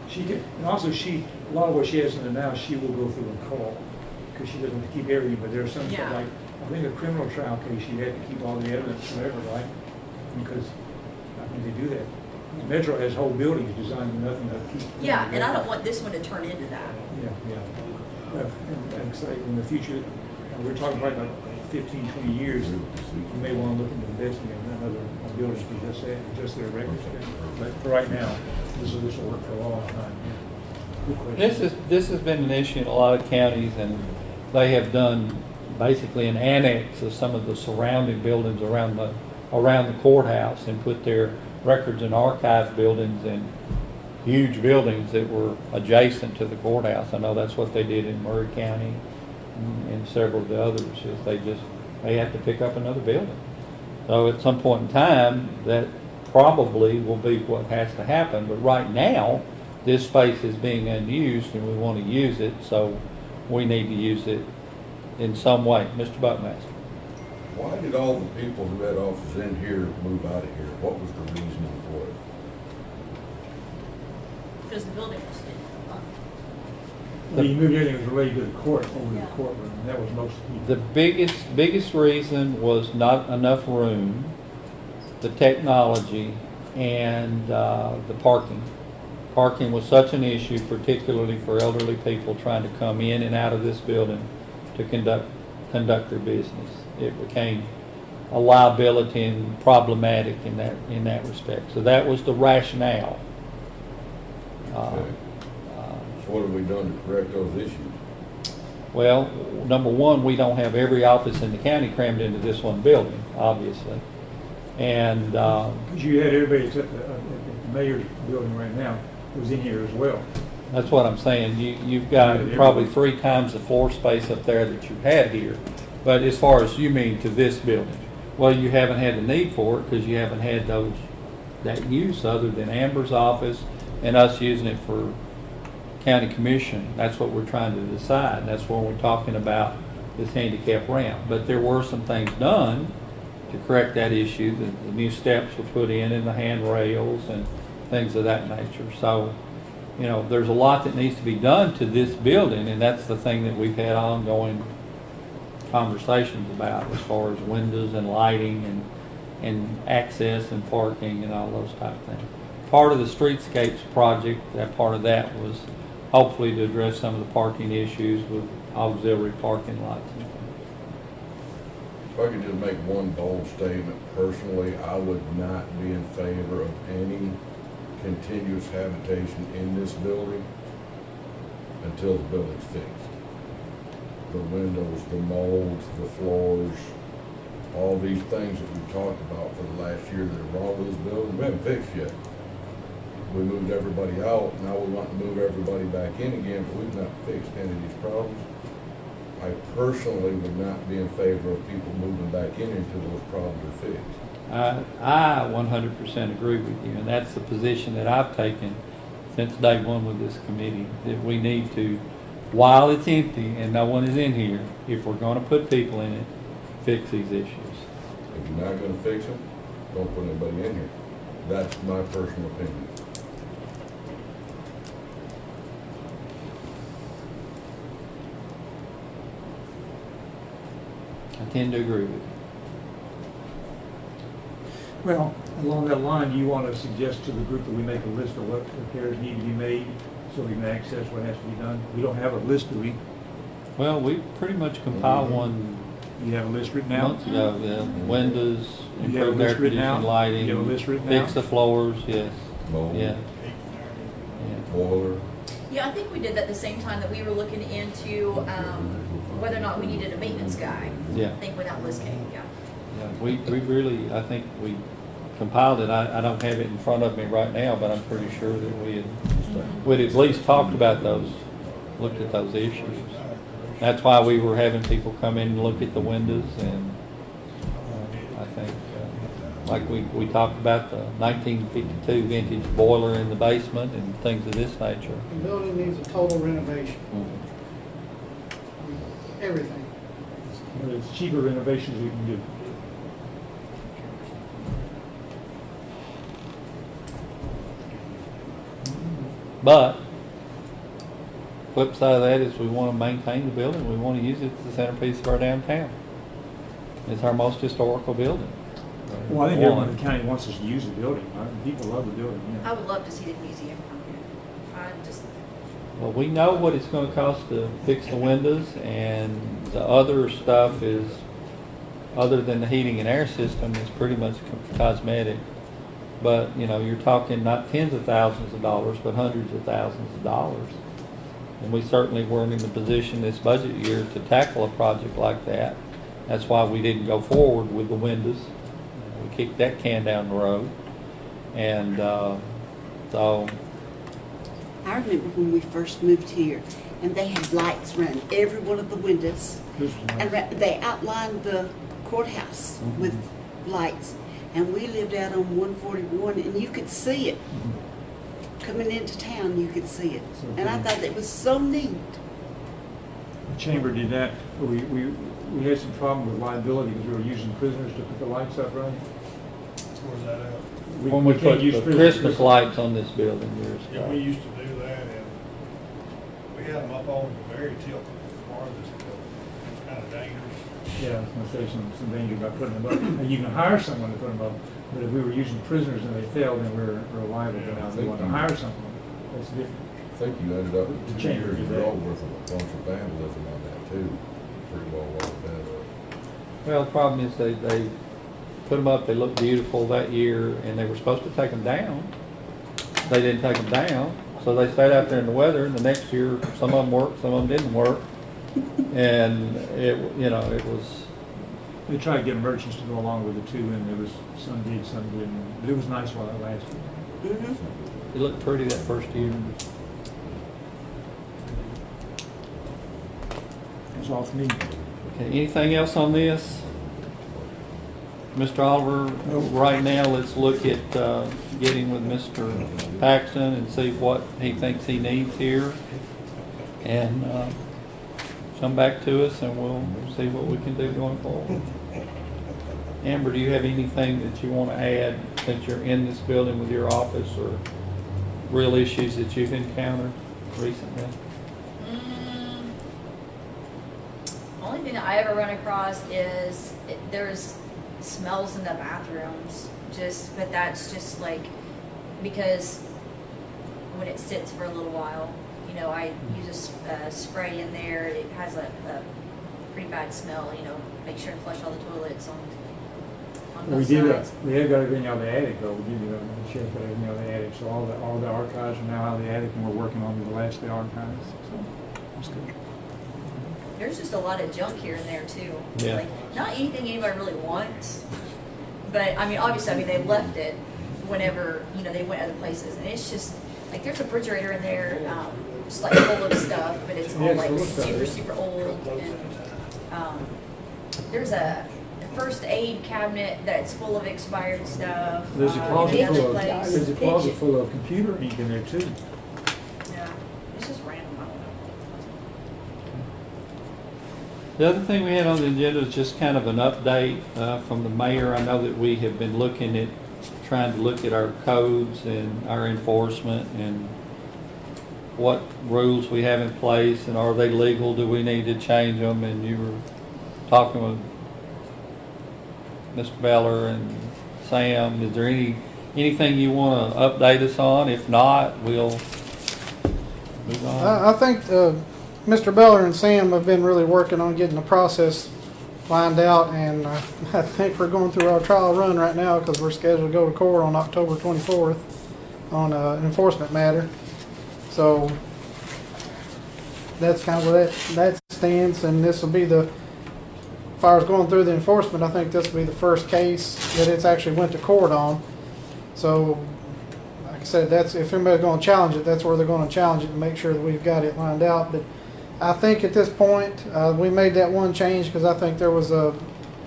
She can, and also a lot of what she has in there now, she will go through and call, because she doesn't keep everything, but there are some, Yeah. like, I think a criminal trial case, you had to keep all the evidence forever, right? Because, I think they do that. Metro has whole buildings designed with nothing but keep. yeah, and I don't want this one to turn into that. Yeah. And so in the future, we're talking about like 15, 20 years, you may want to look into investing in another building for just their records. But for right now, this will work for a long time. Good question. This has been an issue in a lot of counties, and they have done basically an annex of some of the surrounding buildings around the courthouse and put their records and archive buildings in huge buildings that were adjacent to the courthouse. I know that's what they did in Murray County and several of the others, is they have to pick up another building. So at some point in time, that probably will be what has to happen, but right now, this space is being unused and we want to use it, so we need to use it in some way. Mr. Buckmaster? Why did all the people who had offices in here move out of here? What was the reasoning for it? Because the building was You moved everything that was related to the court over to the courtroom, and that was most of The biggest reason was not enough room, the technology, and the parking. Parking was such an issue, particularly for elderly people trying to come in and out of this building to conduct their business. It became a liability and problematic in that respect. So that was the rationale. Okay. So what have we done to correct those issues? Well, number one, we don't have every office in the county crammed into this one building, obviously. And Because you had everybody except the mayor's building right now was in here as well. that's what I'm saying. You've got probably 3 times the floor space up there that you had here. But as far as you mean to this building, well, you haven't had the need for it because you haven't had that use other than Amber's office and us using it for county commission. That's what we're trying to decide. That's when we're talking about this handicap ramp. But there were some things done to correct that issue. The new steps were put in and the handrails and things of that nature. So, there's a lot that needs to be done to this building, and that's the thing that we've had ongoing conversations about as far as windows and lighting and access and parking and all those type of things. Part of the streetscapes project, that part of that was hopefully to address some of the parking issues with auxiliary parking lots and things. If I could just make one bold statement, personally, I would not be in favor of any continuous habitation in this building until the building's fixed. The windows, the molds, the floors, all these things that we've talked about for the last year that are wrong with this building, we haven't fixed yet. We moved everybody out, now we want to move everybody back in again, but we've not fixed any of these problems. I personally would not be in favor of people moving back in until those problems are fixed. I 100% agree with you, and that's the position that I've taken since day one with this committee, that we need to, while it's empty and no one is in here, if we're going to put people in it, fix these issues. If you're not gonna fix them, don't put anybody in here. That's my personal opinion. I tend to agree with you. Well, along that line, do you want to suggest to the group that we make a list of what repairs need to be made so we can access what has to be done? We don't have a list, do we? Well, we pretty much compiled one You have a list written out? months ago. Yeah. Windows, You have a improved air list written out? conditioning, lighting, You have a list written fix out? the floors, yes. Mold, Yeah. boiler, Yeah, I think we did that the same time that we were looking into whether or not we needed a maintenance guy. Yeah. I think when that list came, yeah. Yeah, we really, I think we compiled it. I don't have it in front of me right now, but I'm pretty sure that we'd at least talked about those, looked at those issues. That's why we were having people come in and look at the windows, and I think, like we talked about the 1952 vintage boiler in the basement and things of this nature. The building needs a total renovation, Mhm. everything. Well, it's cheaper renovations we can do. But, flip side of that is we want to maintain the building. We want to use it as the centerpiece of our downtown. It's our most historical building. Well, I think everyone in the county wants us to use the building. People love the building, I would love to see the museum come here. I just, Well, we know what it's going to cost to fix the windows, and the other stuff is, other than the heating and air system, is pretty much cosmetic. But, you're talking not tens of thousands of dollars, but hundreds of thousands of dollars. And we certainly weren't in the position this budget year to tackle a project like that. That's why we didn't go forward with the windows. We kicked that can down the road. And so, I remember when we first moved here, and they had lights running every one of the windows. This was nice. And they outlined the courthouse with lights. And we lived out on 141, and you could see it. Coming into town, you could see it. So And I cool. thought it was so neat. The chamber did that. We we had some problem with liability because we were using prisoners to put the lights up, right? Where's that at? When we can't put use the prisoners. Christmas lights on this building years Yeah, we ago. used to do that, and we had them up on the very tip part of this building. It's kind of dangerous. Yeah, I was gonna say some danger about putting them up. Now, you can hire someone to put them up, but if we were using prisoners and they failed, then we're liable. But now if we want to hire someone, that's different. I think you ended up with The 2 chamber years did ago that. with a bunch of vandalism on that too. Pretty well done. Well, the problem is they put them up, they looked beautiful that year, and they were supposed to take them down. They didn't take them down, so they stayed out there in the weather, and the next year, some of them worked, some of them didn't work. And it, you know, it was, We tried to get merchants to go along with it too, and there was some did, some didn't. But it was nice while it lasted. Mhm. it looked pretty that first year. That's all for me. Okay, anything else on this? Mr. Oliver, right now, let's look at getting with Mr. Paxton and see what he thinks he needs here. And come back to us and we'll see what we can do going forward. Amber, do you have anything that you want to add since you're in this building with your office, or real issues that you've encountered recently? Only thing that I ever run across is there's smells in the bathrooms. But that's just like because when it sits for a little while, you know, I use a spray in there. It has a pretty bad smell. You know, make sure to flush all the toilets on We both did. sides. We have got everything out of the attic though. We did. The sheriff got everything out of the attic. So all the archives are now out of the attic, and we're working on the last of the archives. So that's good. There's just a lot of junk here and there too. Yeah. Like not anything anybody really wants, but I mean, obviously, I mean they left it whenever you know they went other places, and it's just like there's a refrigerator in there, just like full of stuff, but it's all Yeah, it's like full of stuff. super old. And there's a first aid cabinet that's full of expired stuff. There's a in closet another full of place. there's a closet full of computer ink in there too. Yeah, it's just random. I don't know. The other thing we had on the agenda is just kind of an update from the mayor. I know that we have been looking at, trying to look at our codes and our enforcement and what rules we have in place and are they legal, do we need to change them? And you were talking with Mr. Beller and Sam. Is there anything you want to update us on? If not, we'll move on. I think Mr. Beller and Sam have been really working on getting the process lined out, and I think we're going through our trial run right now because we're scheduled to go to court on October 24th on an enforcement matter. So that's kind of where that stands, and this will be as far as going through the enforcement, I think this will be the first case that it's actually went to court on. So like I said, that's if anybody's going to challenge it, that's where they're going to challenge it and make sure that we've got it lined out. But I think at this point, we made that one change because I think there was an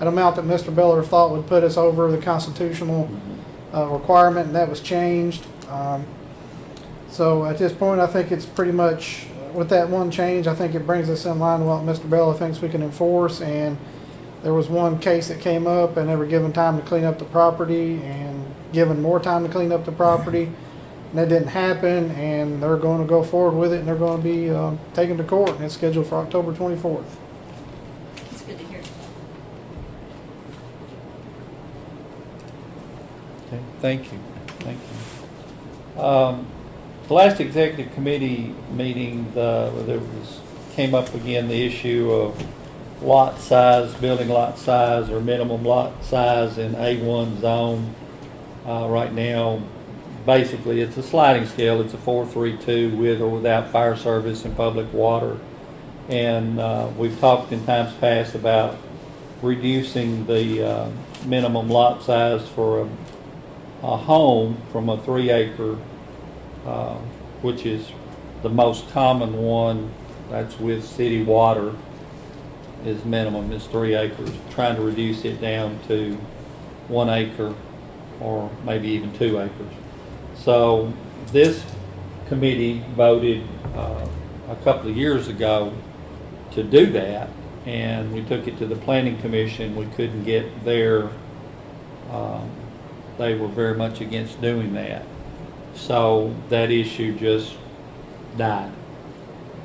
amount that Mr. Beller thought would put us over the constitutional requirement, and that was changed. So at this point, I think it's pretty much, with that one change, I think it brings us in line with what Mr. Beller thinks we can enforce. And there was one case that came up, and they were given time to clean up the property and given more time to clean up the property. And that didn't happen, and they're going to go forward with it, and they're going to be taken to court, and it's scheduled for October 24th. It's good to hear. Okay, thank you. Thank you. The last executive committee meeting, came up again the issue of lot size, building lot size or minimum lot size in A1 zone. Right now, basically, it's a sliding scale. It's a 432 with or without fire service and public water. And we've talked in times past about reducing the minimum lot size for a home from a 3 acre, which is the most common one, that's with city water, is minimum is 3 acres. Trying to reduce it down to 1 acre or maybe even 2 acres. So this committee voted a couple of years ago to do that, and we took it to the planning commission. We couldn't get their, they were very much against doing that. So that issue just died.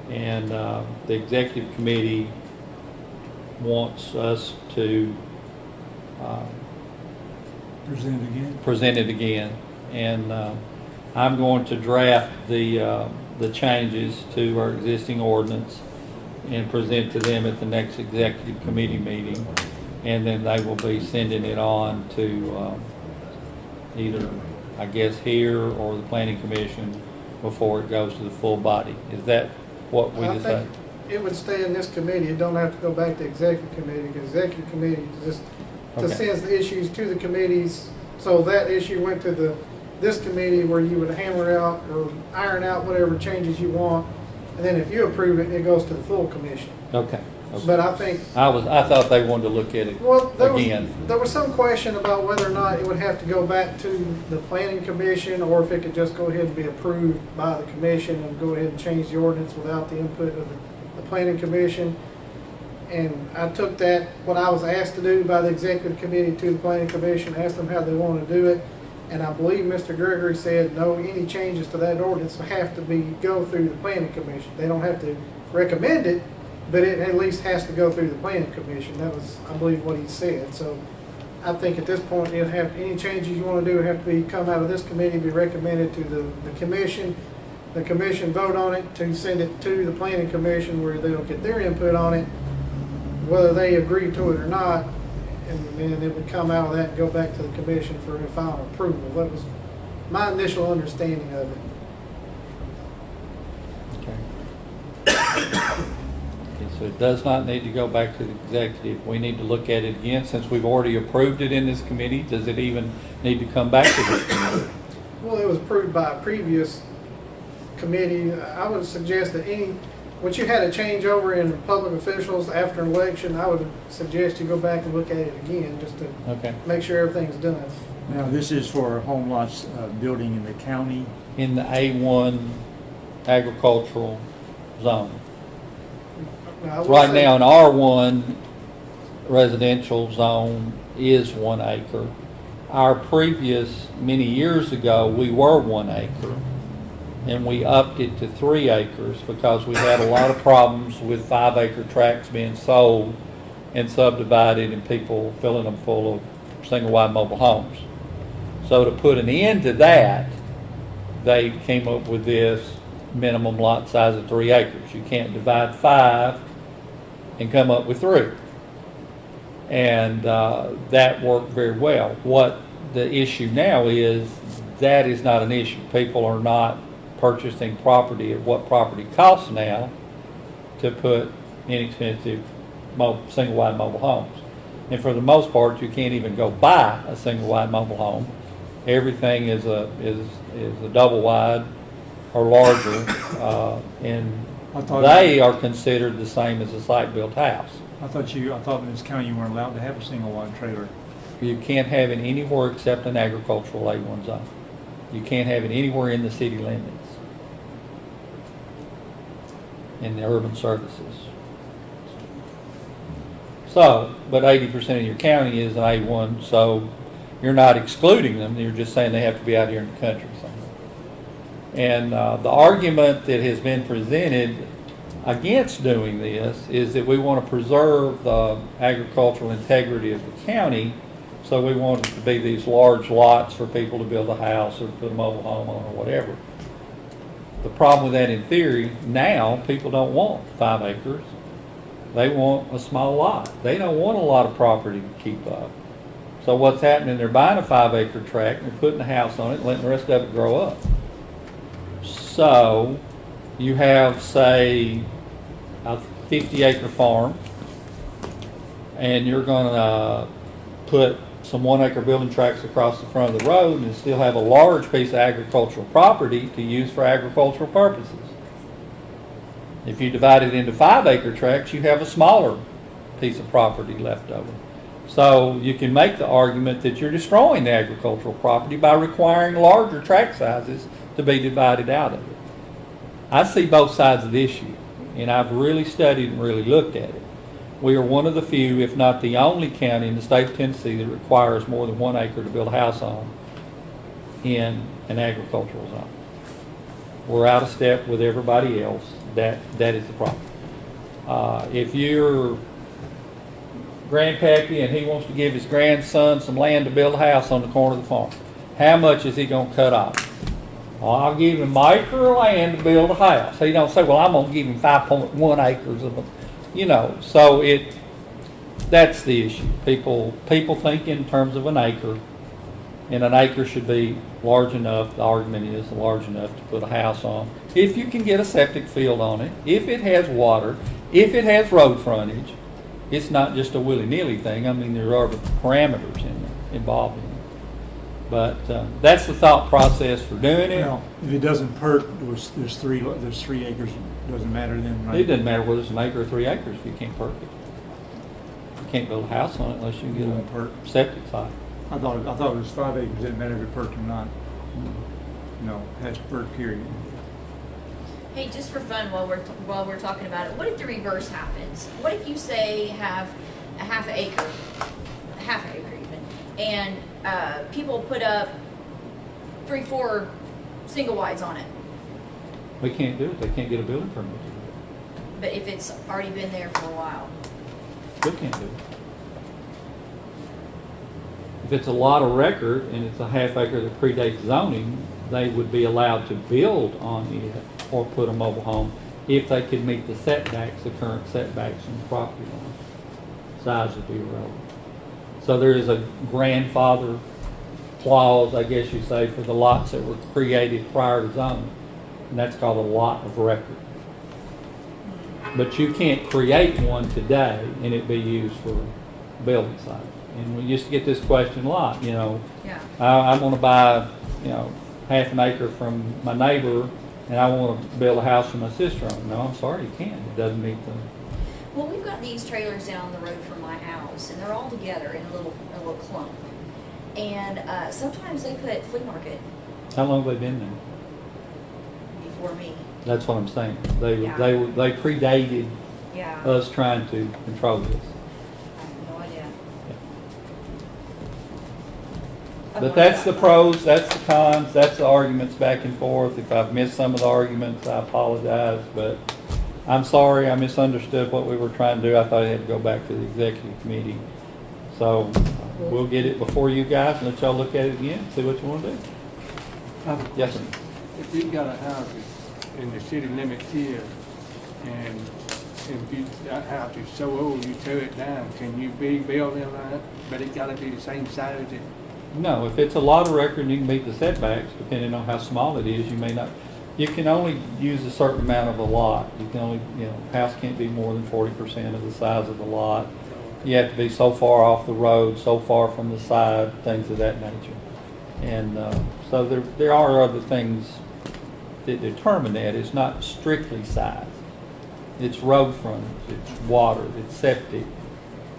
And the executive committee wants us to present it again. And I'm going to draft the changes to our existing ordinance and present to them at the next executive committee meeting. And then they will be sending it on to either, I guess, here or the planning commission before it goes to the full body. Is that what we I decided? think it would stay in this committee. It don't have to go back to executive committee, because executive committee just Okay. sends the issues to the committees. So that issue went to this committee where you would hammer out or iron out whatever changes you want. And then if you approve it, it goes to the full commission. Okay. Okay. But I think, I thought they wanted to look at it well, again. there was some question about whether or not it would have to go back to the planning commission, or if it could just go ahead and be approved by the commission and go ahead and change the ordinance without the input of the planning commission. And I took that, what I was asked to do by the executive committee to the planning commission, asked them how they want to do it. And I believe Mr. Gregory said, no, any changes to that ordinance have to go through the planning commission. They don't have to recommend it, but it at least has to go through the planning commission. That was, I believe, what he said. So I think at this point, any changes you want to do have to come out of this committee, be recommended to the commission. The commission vote on it to send it to the planning commission where they'll get their input on it, whether they agree to it or not, and then it would come out of that and go back to the commission for a final approval. That was my initial understanding of it. Okay. So it does not need to go back to the executive. We need to look at it again since we've already approved it in this committee. Does it even need to come back to this committee? Well, it was approved by a previous committee. I would suggest that once you had a changeover in public officials after an election, I would suggest you go back and look at it again, just to Okay. make sure everything's done. Now, this is for home lots building in the county. In the A1 agricultural zone. I will Right say- now, an R1 residential zone is 1 acre. Our previous, many years ago, we were 1 acre. And we upped it to 3 acres because we had a lot of problems with 5 acre tracts being sold and subdivided and people filling them full of single wide mobile homes. So to put an end to that, they came up with this minimum lot size of 3 acres. You can't divide 5 and come up with 3. And that worked very well. What the issue now is, that is not an issue. People are not purchasing property at what property costs now to put inexpensive single wide mobile homes. And for the most part, you can't even go buy a single wide mobile home. Everything is a double wide or larger, and they are considered the same as a site-built house. I thought in this county you weren't allowed to have a single wide trailer. You can't have it anywhere except an agricultural A1 zone. You can't have it anywhere in the city limits, in the urban services. So, but 80% of your county is an A1, so you're not excluding them, you're just saying they have to be out here in the country somewhere. And the argument that has been presented against doing this is that we want to preserve the agricultural integrity of the county, so we want it to be these large lots for people to build a house or put a mobile home on or whatever. The problem with that in theory, now people don't want 5 acres. They want a small lot. They don't want a lot of property to keep up. So what's happening, they're buying a 5 acre tract and they're putting a house on it and letting the rest of it grow up. So you have, say, a 50 acre farm, and you're going to put some 1 acre building tracts across the front of the road and still have a large piece of agricultural property to use for agricultural purposes. If you divide it into 5 acre tracts, you have a smaller piece of property left over. So you can make the argument that you're destroying the agricultural property by requiring larger tract sizes to be divided out of it. I see both sides of the issue, and I've really studied and really looked at it. We are one of the few, if not the only county in the state of Tennessee that requires more than 1 acre to build a house on in an agricultural zone. We're out of step with everybody else. That is the problem. If you're grandpappy and he wants to give his grandson some land to build a house on the corner of the farm, how much is he going to cut off? Well, I'll give him an acre of land to build a house. He don't say, well, I'm going to give him 5.1 acres of, so that's the issue. People think in terms of an acre, and an acre should be large enough, the argument is large enough to put a house on. If you can get a septic field on it, if it has water, if it has road frontage, it's not just a willy-nilly thing. I mean, there are parameters involved in it. But that's the thought process for doing it. Well, if it doesn't perk, there's 3 acres, it doesn't matter then, right? It doesn't matter whether it's an acre or 3 acres if you can't perk it. You can't build a house on it unless you get a septic site. I thought it was 5 acres, it didn't matter if it perked or not. No, it has to perk, period. Hey, just for fun, while we're talking about it, what if the reverse happens? What if you say have a half an acre even, and people put up 3-4 single wides on it, We can't do it. They can't get a building permit to do but if it's already been there for a while? it. We can't do it. If it's a lot of record and it's a half acre that predates zoning, they would be allowed to build on it or put a mobile home if they could meet the setbacks, the current setbacks from the property line. Size would be irrelevant. So there is a grandfather clause, I guess you say, for the lots that were created prior to zoning. And that's called a lot of record. But you can't create one today and it be used for building site. And we used to get this question a lot, Yeah. I'm gonna buy, half an acre from my neighbor and I wanna build a house for my sister on. No, I'm sorry, you can't. It doesn't meet the, Well, we've got these trailers down the road from my house, and they're all together in a little clump. And sometimes they put flea market how long have they been there? before me. That's what I'm saying. They Yeah. predated Yeah. us trying to control this. I have no idea. But that's the pros, that's the cons, that's the arguments back and forth. If I've missed some of the arguments, I apologize, but I'm sorry, I misunderstood what we were trying to do. I thought I had to go back to the executive committee. So we'll get it before you guys and let y'all look at it again, see what you want to do. Yes, sir. If you've got a house in the city limits here, and that house is so old, you tear it down, can you build in that? But it gotta be the same size as No, if it's a lot of record and you can meet the setbacks, depending on how small it is, you may not, you can only use a certain amount of a lot. You can only, house can't be more than 40% of the size of the lot. You have to be so far off the road, so far from the side, things of that nature. And so there are other things that determine that. It's not strictly size. It's road frontage, it's water, it's septic,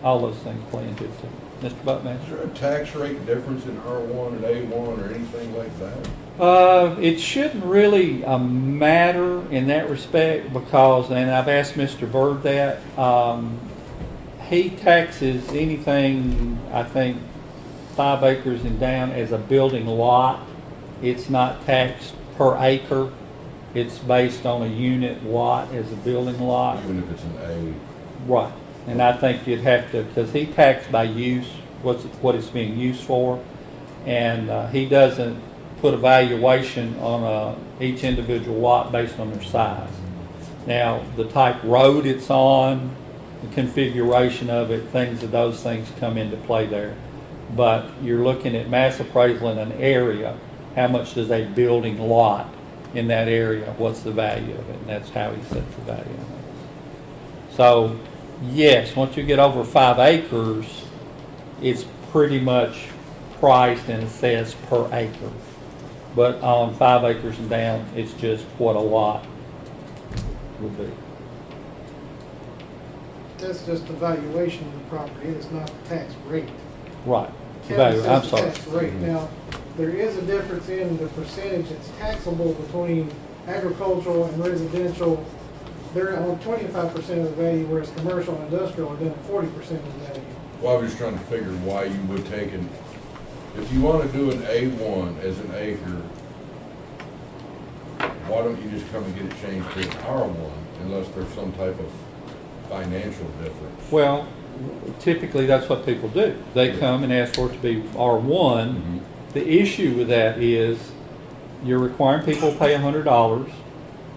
all those things play into it too. Mr. Is Buckmaster? there a tax rate difference in R1 and A1 or anything like that? It shouldn't really matter in that respect because, and I've asked Mr. Byrd that, he taxes anything, I think, 5 acres and down as a building lot. It's not taxed per acre. It's based on a unit lot as a building lot. Even if it's an Right. And I think you'd have to, because he taxed by use, what it's being used for. And he doesn't put a valuation on each individual lot based on their size. Now, the type road it's on, the configuration of it, those things come into play there. But you're looking at mass appraisal in an area. How much does a building lot in that area? What's the value of it? And that's how he sets the value on it. So, yes, once you get over 5 acres, it's pretty much priced and assessed per acre. But on 5 acres and down, it's just what a lot would be. That's just the valuation of the property, it's not the tax rate. Right. The County value, I'm sets the sorry. tax rate. Now, there is a difference in the percentage that's taxable between agricultural and residential they're on 25% of the value, whereas commercial and industrial are done at 40% of the value. Well, I was just trying to figure why you would take an, if you wanna do an A1 as an acre, why don't you just come and get it changed to an R1 unless there's some type of financial difference? Well, typically, that's what people do. They come and ask for it to be R1. Mhm. The issue with that is you're requiring people to pay $100,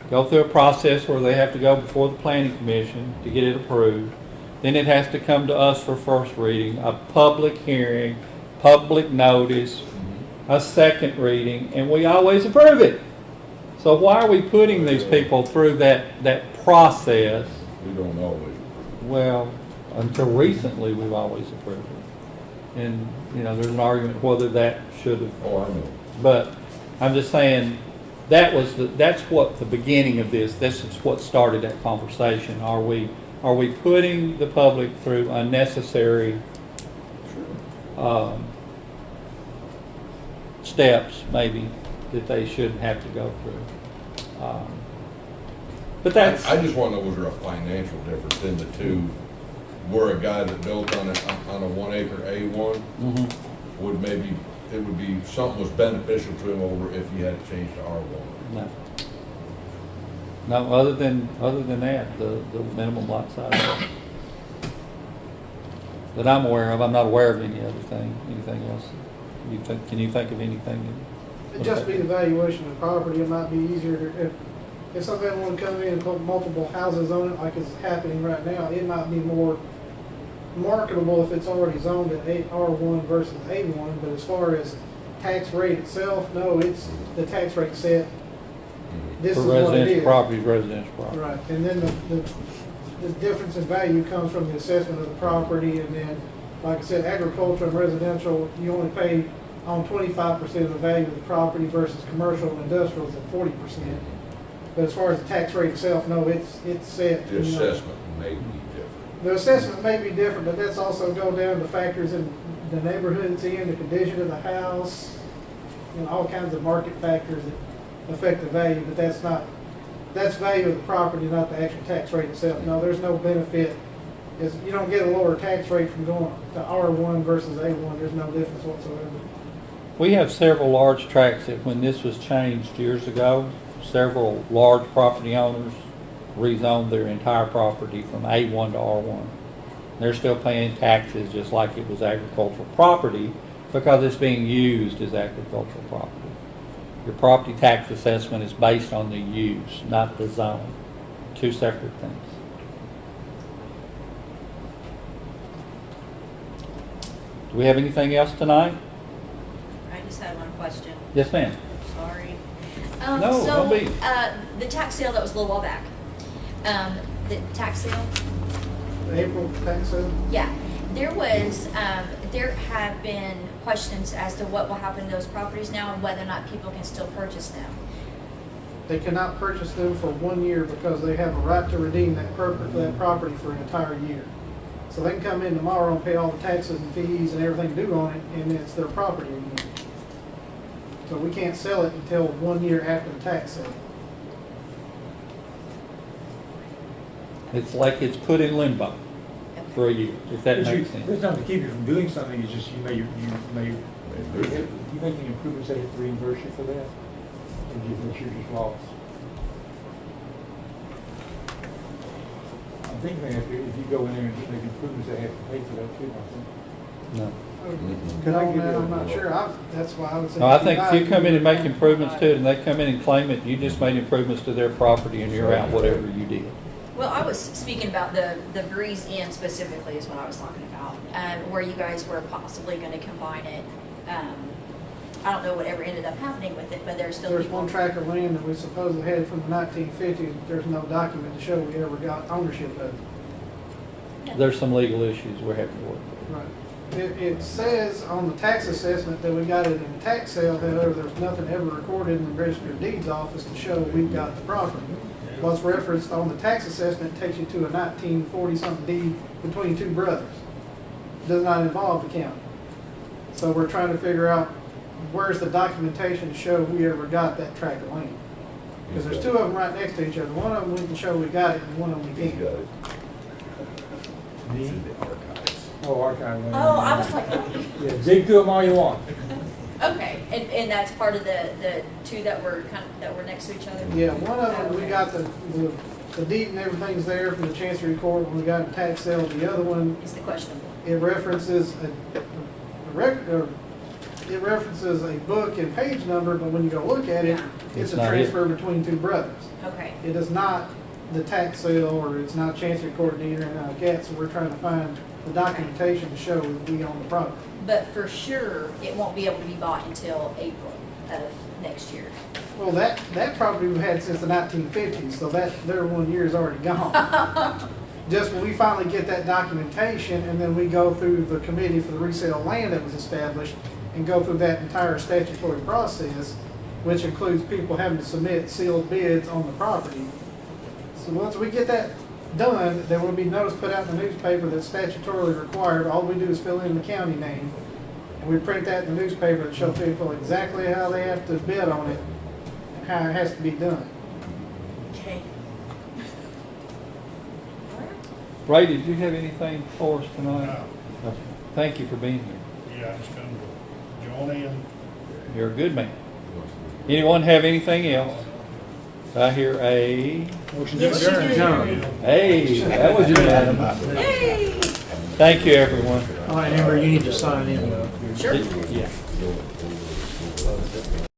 go through a process where they have to go before the planning commission to get it approved. Then it has to come to us for first reading, a public hearing, public notice, a second reading, and we always approve it. So why are we putting these people through that process? We don't always. Well, until recently, we've always approved it. And, you know, there's an argument whether that should have, Oh, I know. but I'm just saying, that's what the beginning of this is what started that conversation. Are we putting the public through unnecessary steps, maybe, that they shouldn't have to go through? But that's. I just wanna know, was there a financial difference in the two? Where a guy that built on a 1 acre A1 Mhm. would maybe, it would be, something was beneficial to him over if he had it changed to R1. No. No, other than that, the minimum lot size. That I'm aware of, I'm not aware of any other thing, anything else. Can you think of anything? It'd just be the valuation of the property. It might be easier if somebody wanted to come in and put multiple houses on it, like is happening right now, it might be more marketable if it's already zoned at R1 versus A1, but as far as tax rate itself, no, it's, the tax rate set, this For is what it residential is. property, residential property. Right, and then the difference in value comes from the assessment of the property, and then, like I said, agriculture and residential, you only pay on 25% of the value of the property versus commercial and industrial is at 40%. But as far as the tax rate itself, no, it's set. The you know. assessment may be different. The assessment may be different, but that's also go down to factors in the neighborhood it's in, the condition of the house, you know, all kinds of market factors that affect the value, but that's value of the property, not the actual tax rate itself. No, there's no benefit. You don't get a lower tax rate from going to R1 versus A1. There's no difference whatsoever. We have several large tracts that when this was changed years ago, several large property owners rezoned their entire property from A1 to R1. They're still paying taxes just like it was agricultural property because it's being used as agricultural property. Your property tax assessment is based on the use, not the zone. Two separate things. Do we have anything else tonight? I just had one question. Yes, ma'am. Sorry. No, don't be. The tax sale that was a little while back. The tax sale, The April tax sale, yeah. There was, there have been questions as to what will happen to those properties now and whether or not people can still purchase them. they cannot purchase them for 1 year because they have a right to redeem that property for an entire year. So they can come in tomorrow and pay all the taxes and fees and everything due on it, and it's their property again. So we can't sell it until 1 year after the tax sale. It's like it's put in limbo for a year, if that makes sense. It's not to keep you from doing something, it's just you making improvements, they have to reimburse you for that. And you're just lost. I'm thinking that if you go in there and make improvements, they have to pay for that too, I think. No. Can I No, give you I'm a- not sure. That's why I would say. No, I think if you come in and make improvements to it and they come in and claim it, you just made improvements to their property and you're out whatever you did. Well, I was speaking about the Breeze Inn specifically is what I was talking about, where you guys were possibly going to combine it. I don't know whatever ended up happening with it, but there's still There's people. one tract of land that we supposedly had from the 1950s. There's no document to show we ever got ownership of it. There's some legal issues we're having to work with. Right. It says on the tax assessment that we got it in a tax sale, however, there's nothing ever recorded in the Register of Deeds office to show we've got the property. What's referenced on the tax assessment takes you to a 1940-something deed between two brothers. Does not involve the county. So we're trying to figure out where's the documentation to show we ever got that tract of land. Because there's two of them right next to each other. One of them we can show we got it, and one of them we He's can't. got it. It's in the archives. Oh, archive. Oh, I was like, oh. Yeah, dig through them all you want. Okay, and that's part of the two that were that were next to each other? Yeah, one of them, we got the deed and everything's there from the Chancery Court when we got a tax sale. The other one, Is the questionable. it references it references a book and page number, but when you go look at it, it's It's a not it. transfer between two brothers. Okay, It is not the tax sale, or it's not Chancery Court deed or anything like that, so we're trying to find the documentation to show that we own the property. but for sure, it won't be able to be bought until April of next year. Well, that property we've had since the 1950s, so their 1 year is already gone. Just when we finally get that documentation, and then we go through the committee for the resale of land that was established, and go through that entire statutory process, which includes people having to submit sealed bids on the property. So once we get that done, there will be notice put out in the newspaper that's statutorily required. All we do is fill in the county name, and we print that in the newspaper that shows people exactly how they have to bid on it, and how it has to be done. Okay. Ray, did you have anything for us tonight? No. Thank you for being here. Yeah, I just come to join in. You're a good man. Anyone have anything else? I hear a, Motion to Yes, you adjourn. do. John. hey, that was unanimous. Yay! Thank you, everyone. All right, Amber, you need to sign in. Sure. Yeah. Go-